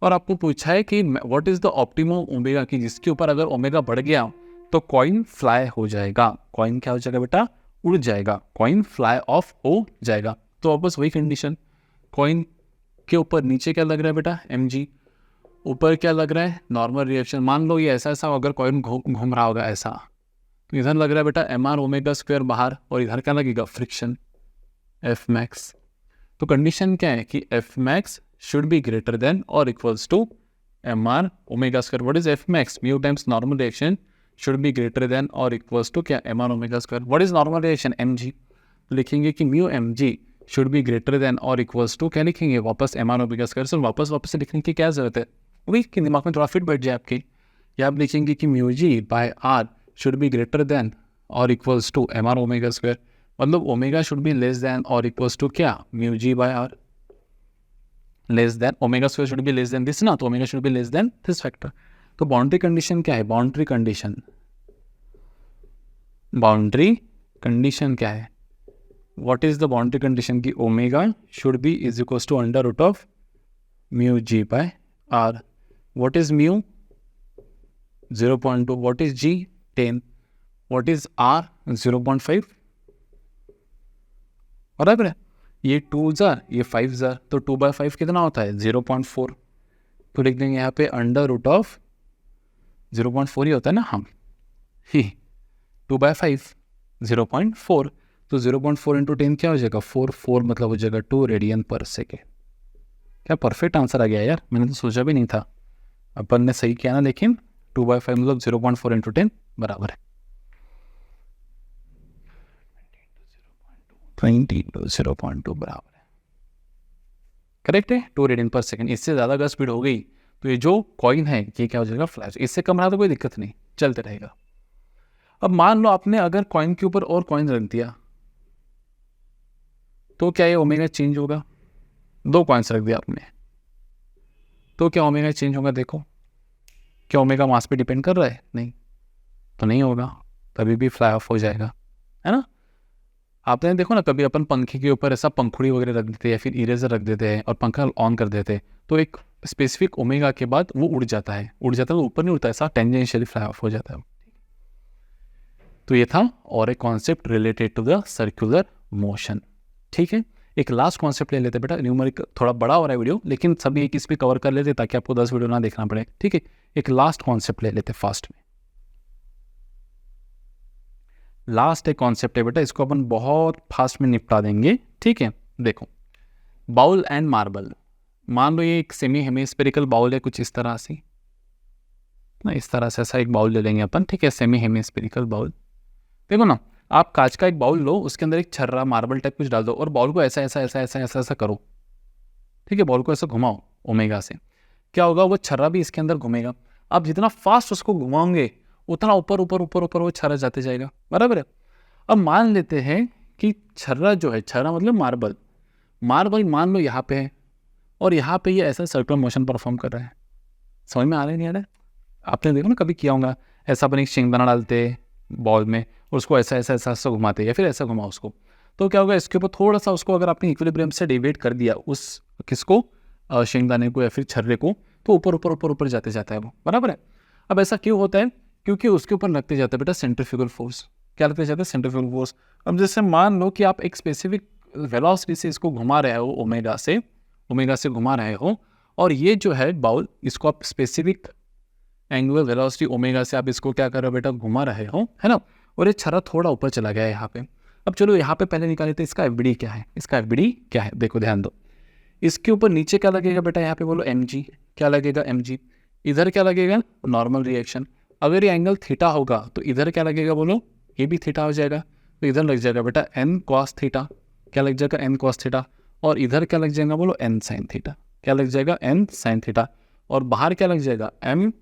और आपको पूछा है कि what is the optimum omega, की जिसके ऊपर अगर ओमेगा बढ़ गया तो कॉइन फ्लाई हो जाएगा। कॉइन क्या हो जाएगा बेटा, उड़ जाएगा, कॉइन फ्लाई ऑफ हो जाएगा। तो वापस वही कंडीशन, कॉइन के ऊपर नीचे क्या लग रहा है बेटा mg, ऊपर क्या लग रहा है नॉर्मल रिएक्शन। मान लो ये ऐसा ऐसा अगर कॉइन घूम रहा होगा ऐसा, तो इधर लग रहा है बेटा mr ओमेगा स्क्वायर बाहर और इधर क्या लगेगा फ्रिक्शन एफ मैक्स। तो कंडीशन क्या है कि F max should be greater than और equals to mr omega square. What is F max, mu times normal reaction should be greater than और इक्वल्स टू क्या mr omega square. What is normal reaction mg, तो लिखेंगे कि mu mg should be greater than और equals to क्या लिखेंगे वापस mr omega square. Sir वापस लिखने की क्या जरूरत है, वही कि दिमाग में थोड़ा फिट बैठ जाए आपके। या आप लिखेंगे कि mu ji by R should be greater than और equals to mr omega square, मतलब omega should be less than और इक्वल्स टू क्या mu ji by R, less than omega square should be less than this ना, तो omega should be less than this factor. तो boundary condition क्या है, boundary condition क्या है, what is the boundary condition की omega should be is equals to under root of mu ji by r. What is mu 0.2, what is g 10, what is r 0.5, बराबर है। ये 2 jar ये 5 jar, तो 2/5 कितना होता है 0.4, तो लिख देंगे यहाँ पे अंडर रूट ऑफ 0.4 ही होता है ना, हम ही 2/5 0.4, तो 0.4 इंटू 10 क्या हो जाएगा 4 मतलब हो जाएगा 2 रेडियन पर सेकेंड। क्या परफेक्ट आंसर आ गया यार, मैंने तो सोचा भी नहीं था, अपन ने सही किया ना। लेकिन 2/5 मतलब 0.4 इंटू 10 बराबर है 20 बराबर है, करेक्ट है 2 रेडियन पर सेकेंड। इससे ज़्यादा अगर स्पीड हो गई तो ये जो कॉइन है ये क्या हो जाएगा फ्लैश, इससे कम रहा तो कोई दिक्कत नहीं, चलते रहेगा। अब मान लो आपने अगर कॉइन के ऊपर और कॉइन रख दिया तो क्या ये ओमेगा चेंज होगा, 2 कॉइन्स रख दिया आपने तो क्या ओमेगा चेंज होगा, देखो क्या ओमेगा मास पे डिपेंड कर रहा है, नहीं तो नहीं होगा, तभी भी फ्लाई ऑफ हो जाएगा, है ना। आपने देखो ना कभी अपन पंखे के ऊपर ऐसा पंखुड़ी वगैरह रख देते हैं या फिर इरेजर रख देते हैं और पंखा ऑन कर देते हैं तो एक स्पेसिफिक ओमेगा के बाद वो उड़ जाता है तो ऊपर नहीं उड़ता, ऐसा टेंजेंशियली फ्लाई ऑफ हो जाता है। तो ये था और एक concept related to the circular motion, ठीक है। एक लास्ट कॉन्सेप्ट ले लेते बेटा, न्यूमेरिक थोड़ा बड़ा हो रहा है वीडियो लेकिन सभी एक इस पे कवर कर लेते ताकि आपको 10 वीडियो ना देखना पड़े, ठीक है। एक लास्ट कॉन्सेप्ट ले लेते फास्ट में, लास्ट एक कॉन्सेप्ट है बेटा, इसको अपन बहुत फास्ट में निपटा देंगे, ठीक है। देखो बाउल एंड मार्बल, मान लो ये एक सेमी हेमिस्फेरिकल बाउल है कुछ इस तरह से ना, इस तरह से ऐसा एक बाउल ले लेंगे अपन, ठीक है, सेमी हेमिस्फेरिकल बाउल। देखो ना आप कांच का एक बाउल लो, उसके अंदर एक छर्रा मार्बल टाइप कुछ डाल दो और बाउल को ऐसा ऐसा ऐसा ऐसा ऐसा ऐसा करो, ठीक है, बाउल को ऐसा घुमाओ ओमेगा से, क्या होगा वो छर्रा भी इसके अंदर घूमेगा। आप जितना फास्ट उसको घुमाओगे उतना ऊपर ऊपर ऊपर ऊपर वो छर्रा जाते जाएगा, बराबर है। अब मान लेते हैं कि छर्रा जो है, छर्रा मतलब मार्बल मान लो यहाँ पे है और यहाँ पे ये ऐसा सर्कुलर मोशन परफॉर्म कर रहा है, समझ में आ रहा है नहीं आ रहा है। आपने देखो ना कभी किया होगा ऐसा, अपन एक शेंगदाना डालते बॉल में और उसको ऐसा ऐसा ऐसा ऐसा घुमाते या फिर ऐसा घुमाओ उसको, तो क्या होगा इसके ऊपर थोड़ा सा उसको अगर आपने इक्विलिब्रियम से डिवेट कर दिया उस किसको शेंगदाने को या फिर छर्रे को, तो ऊपर ऊपर ऊपर ऊपर जाते जाता है वो, बराबर है। अब ऐसा क्यों होता है, क्योंकि उसके ऊपर लगते जाता है बेटा सेंट्रीफ्यूगल फोर्स। क्या लगते जाता है सेंट्रीफ्यूगल फोर्स। अब जैसे मान लो कि आप एक स्पेसिफिक वेलोसिटी से इसको घुमा रहे हो, ओमेगा से घुमा रहे हो, और ये जो है बाउल इसको आप स्पेसिफिक एंगुलर वेलोसिटी ओमेगा से आप इसको क्या कर रहे हो बेटा घुमा रहे हो, है ना, और ये छर्रा थोड़ा ऊपर चला गया है यहाँ पे। अब चलो यहाँ पे पहले निकाले थे इसका एफबीडी क्या है, इसका एफबीडी क्या है, देखो ध्यान दो, इसके ऊपर नीचे क्या लगेगा बेटा, यहाँ पे बोलो mg, क्या लगेगा mg, इधर क्या लगेगा, नॉर्मल रिएक्शन। अगर ये एंगल थीटा होगा तो इधर क्या लगेगा बोलो, ये भी थीटा हो जाएगा, तो इधर लग जाएगा बेटा एन कॉस थीटा, क्या लग जाएगा एन कॉस थीटा, और इधर क्या लग जाएगा बोलो एन साइन थीटा, क्या लग जाएगा एन साइन थीटा, और बाहर क्या लग जाएगा M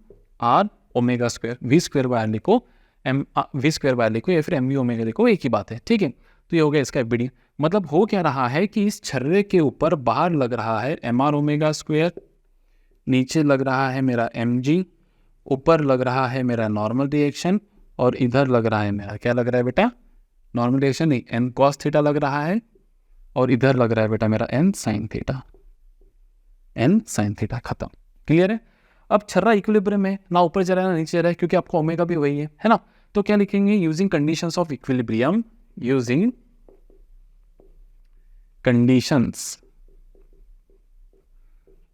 R omega square, V square by R लिखो, M we square by R लिखो या फिर एम वी ओमेगा लिखो, एक ही बात है, ठीक है। तो ये हो गया इसका एफबीडी। मतलब हो क्या रहा है कि इस छर्रे के ऊपर बाहर लग रहा है एम आर ओमेगा स्क्वायर, नीचे लग रहा है मेरा एम जी, ऊपर लग रहा है मेरा नॉर्मल रिएक्शन, और इधर लग रहा है मेरा क्या लग रहा है बेटा, नॉर्मल रिएक्शन नहीं, एन कॉस थीटा लग रहा है, और इधर लग रहा है बेटा मेरा N sine theta, N sine theta, खत्म। क्लियर है। अब छर्रा इक्विलिब्रियम में ना ऊपर जा रहा है ना नीचे जा रहा है, क्योंकि आपको ओमेगा भी वही है ना। तो क्या लिखेंगे, using conditions of equilibrium, using conditions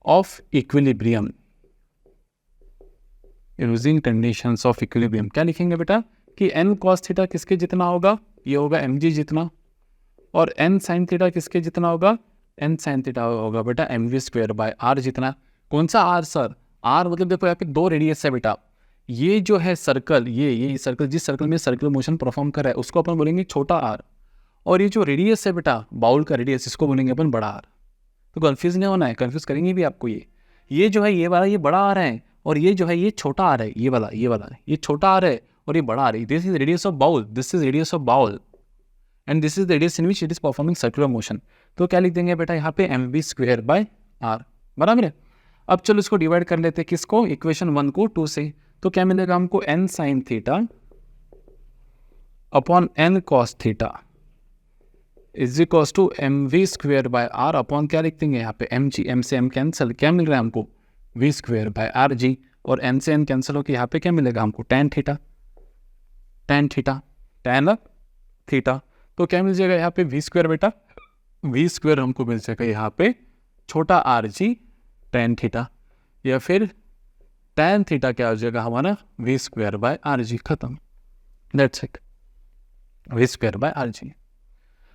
of equilibrium, using conditions of equilibrium क्या लिखेंगे बेटा कि एन कॉस थीटा किसके जितना होगा, ये होगा एम जी जितना, और एन साइन थीटा किसके जितना होगा, एन साइन थीटा होगा बेटा m we square by r जितना। कौन सा आर सर, आर मतलब देखो यहाँ पे दो रेडियस है बेटा, ये जो है सर्कल, ये सर्कल, जिस सर्कल में सर्कुलर मोशन परफॉर्म कर रहा है उसको अपन बोलेंगे छोटा आर, और ये जो रेडियस है बेटा बाउल का रेडियस, इसको बोलेंगे अपन बड़ा आर। तो कंफ्यूज नहीं होना है, कंफ्यूज करेंगे भी आपको। ये जो है ये वाला ये बड़ा आर है, और ये जो है ये छोटा आर है, ये वाला ये छोटा आर है और ये बड़ा आर है। This is radius of bowl, this is radius of bowl, and this is the radius in which it is performing circular motion. तो क्या लिख देंगे बेटा यहाँ पे m we square by r, बराबर है। अब चलो इसको डिवाइड कर लेते हैं, किसको, इक्वेशन 1 को 2 से। तो क्या मिलेगा हमको, N sine theta upon N cos theta is equal to m we square by are upon क्या लिख देंगे यहाँ पे एम जी, एम से एम कैंसिल, क्या मिल रहा है हमको v square by are g, और एन से एन कैंसिल होकर यहाँ पे क्या मिलेगा हमको ten theta, tan theta, tan theta. तो क्या मिल जाएगा यहाँ पे वी स्क्वायर बेटा, वी स्क्वायर हमको मिल जाएगा यहाँ पे छोटा आर जी टेन थीटा, या फिर टेन थीटा क्या हो जाएगा हमारा V square by are G, खत्म, that's it, V square by are G.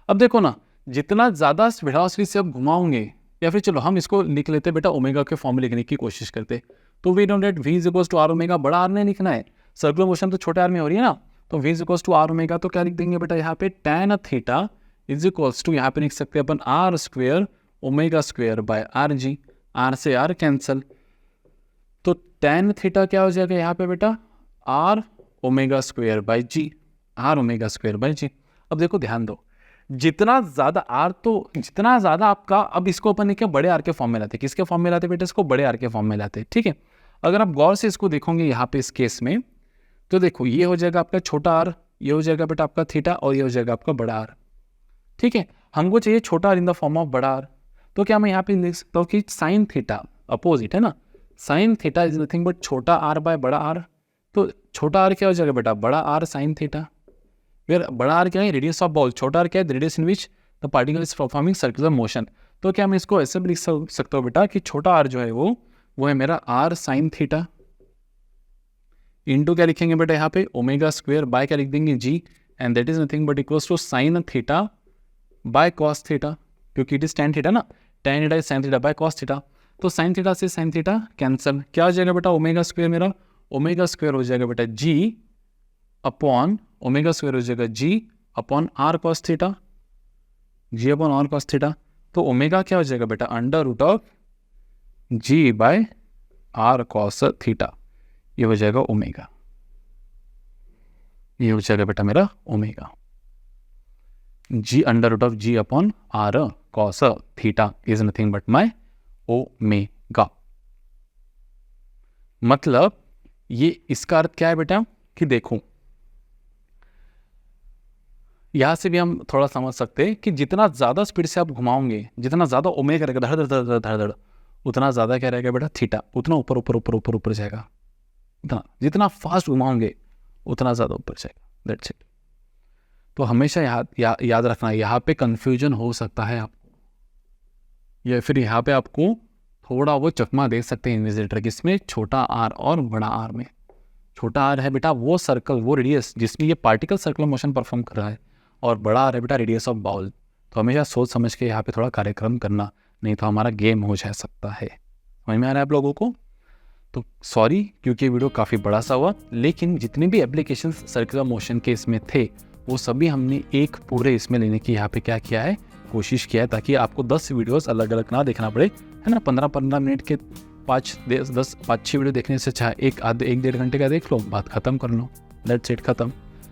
अब देखो ना, जितना ज़्यादा वेलोसिटी से आप घुमाओगे, या फिर चलो हम इसको लिख लेते बेटा ओमेगा के फॉर्म में लिखने की कोशिश करते, तो we don't let v is equals to are omega, बड़ा आर नहीं लिखना है, सर्कुलर मोशन तो छोटे आर में हो रही है ना, तो V is equals to are omega. तो क्या लिख देंगे बेटा यहाँ पे tan theta is equals to, यहाँ पे लिख सकते हैं अपन R square omega square by are G, R से आर कैंसल, तो टेन थीटा क्या हो जाएगा यहाँ पे बेटा R omega square by G, R omega square by G. अब देखो ध्यान दो, जितना ज़्यादा आर, तो जितना ज़्यादा आपका, अब इसको अपन क्या बड़े आर के फॉर्म में लाते, किसके फॉर्म में लाते बेटा, इसको बड़े आर के फॉर्म में लाते, ठीक है। अगर आप गौर से इसको देखोगे यहाँ पे इस केस में, तो देखो ये हो जाएगा आपका छोटा आर, ये हो जाएगा बेटा आपका थीटा, और ये हो जाएगा आपका बड़ा आर, ठीक है। हमको चाहिए छोटा r in the form of बड़ा आर, तो क्या मैं यहाँ पे लिख सकता हूँ कि साइन थीटा अपोजिट है ना, sine theta is nothing but छोटा आर बाय बड़ा आर। तो छोटा आर क्या हो जाएगा बेटा बड़ा आर साइन थीटा, फिर बड़ा आर क्या है रेडियस ऑफ बॉल, छोटा आर क्या है radius in which the particle is performing circular motion. तो क्या मैं इसको ऐसे भी लिख सकता हूँ बेटा कि छोटा आर जो है वो है मेरा आर साइन थीटा, इंटू क्या लिखेंगे बेटा यहाँ पे ओमेगा स्क्वेयर बाय क्या लिख देंगे G, and that is nothing but equals to sine theta by cos theta, क्योंकि इट इज टेन थीटा ना, tan theta is sine theta by cos theta. तो साइन थीटा से साइन थीटा कैंसल, क्या हो जाएगा बेटा ओमेगा स्क्वेयर, मेरा omega square हो जाएगा बेटा जी अपॉन, ओमेगा स्क्वेयर हो जाएगा G upon are cos theta, G upon are cos theta. तो ओमेगा क्या हो जाएगा बेटा under root of ji by r cos theta, ये हो जाएगा ओमेगा, ये हो जाएगा बेटा मेरा omega, g under root of g upon are cos theta is nothing but my omega. मतलब ये इसका अर्थ क्या है बेटा कि देखो यहां से भी हम थोड़ा समझ सकते हैं कि जितना ज्यादा स्पीड से आप घुमाओगे, जितना ज्यादा ओमेगा रहेगा धड़ धड़ धड़ धड़ धड़, उतना ज्यादा क्या रहेगा बेटा थीटा, उतना ऊपर ऊपर ऊपर ऊपर ऊपर जाएगा, उतना जितना फास्ट घुमाओगे उतना ज्यादा ऊपर जाएगा, दैट्स इट। तो हमेशा याद रखना, यहाँ पे कंफ्यूजन हो सकता है आपको, या फिर यहाँ पे आपको थोड़ा वो चकमा दे सकते हैं इन्विजिलेटर, किसमें छोटा आर और बड़ा आर में। छोटा आर है बेटा वो सर्कल, वो रेडियस जिसमें ये पार्टिकल सर्कुलर मोशन परफॉर्म कर रहा है, और बड़ा आर है बेटा रेडियस ऑफ बाउल। तो हमेशा सोच समझ के यहाँ पे थोड़ा कार्यक्रम करना, नहीं तो हमारा गेम हो जा सकता है। समझ में आ रहा है आप लोगों को? तो सॉरी क्योंकि वीडियो काफ़ी बड़ा सा हुआ, लेकिन जितने भी एप्लीकेशन सर्कुलर मोशन के इसमें थे वो सभी हमने एक पूरे इसमें लेने की यहाँ पे क्या किया है, कोशिश किया है, ताकि आपको 10 वीडियोस अलग अलग ना देखना पड़े, है ना। 15-15 मिनट के 5-6 वीडियो देखने से अच्छा 1-1.5 घंटे का देख लो, बात खत्म कर लो, लेट्स इट खत्म।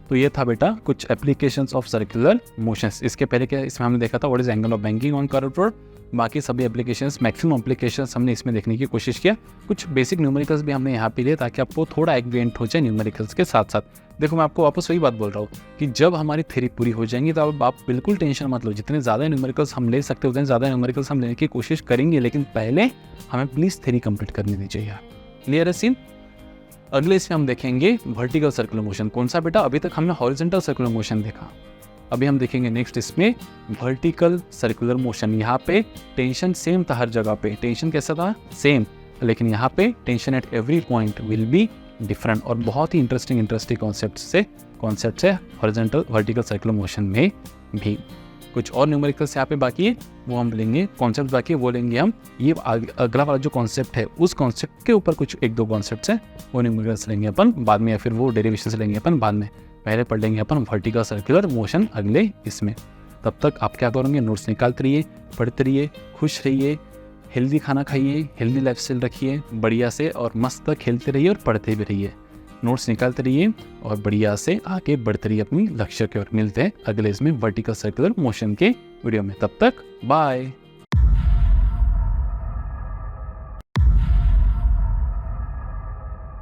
तो ये था बेटा कुछ एप्लीकेशंस ऑफ सर्कुलर मोशंस। इसके पहले क्या इसमें हमने देखा था what is angle of banking on curved road. बाकी सभी एप्लीकेशंस, मैक्सिमम एप्लीकेशंस हमने इसमें देखने की कोशिश किया। कुछ बेसिक न्यूमेरिकल्स भी हमने यहाँ पे लिए ताकि आपको थोड़ा एक्वेंट हो जाए न्यूमेरिकल्स के साथ साथ। देखो मैं आपको वापस वही बात बोल रहा हूँ कि जब हमारी थ्योरी पूरी हो जाएंगी तो अब आप बिल्कुल टेंशन मत लो, जितने ज़्यादा न्यूमेरिकल्स हम ले सकते उतने ज़्यादा न्यूमेरिकल्स हम लेने की कोशिश करेंगे, लेकिन पहले हमें प्लीज़ थ्योरी कंप्लीट करनी दीजिए यार। क्लियर है सीन। अगले इसमें हम देखेंगे वर्टिकल सर्कुलर मोशन। कौन सा बेटा, अभी तक हमने हॉरिजॉन्टल सर्कुलर मोशन देखा, अभी हम देखेंगे नेक्स्ट इसमें वर्टिकल सर्कुलर मोशन। यहाँ पे टेंशन सेम था हर जगह पे, टेंशन कैसा था सेम, लेकिन यहाँ पे tension at every point will be different. और बहुत ही इंटरेस्टिंग कॉन्सेप्ट है हॉरिजॉन्टल वर्टिकल सर्कुलर मोशन में भी। कुछ और न्यूमेरिकल्स यहाँ पे बाकी है वो हम लेंगे, कॉन्सेप्ट बाकी है वो लेंगे हम। ये अगला वाला जो कॉन्सेप्ट है उस कॉन्सेप्ट के ऊपर कुछ 1-2 कॉन्सेप्ट्स हैं वो न्यूमेरिकल्स लेंगे अपन बाद में, या फिर वो डेरिवेशंस लेंगे अपन बाद में। पहले पढ़ लेंगे अपन वर्टिकल सर्कुलर मोशन अगले इसमें। तब तक आप क्या करोगे, नोट्स निकालते रहिए, पढ़ते रहिए, खुश रहिए, हेल्दी खाना खाइए, हेल्दी लाइफस्टाइल रखिए बढ़िया से, और मस्त खेलते रहिए और पढ़ते भी रहिए। नोट्स निकालते रहिए और बढ़िया से आगे बढ़ते रहिए अपनी लक्ष्य की ओर। मिलते हैं अगले इसमें वर्टिकल सर्कुलर मोशन के वीडियो में, तब तक बाय।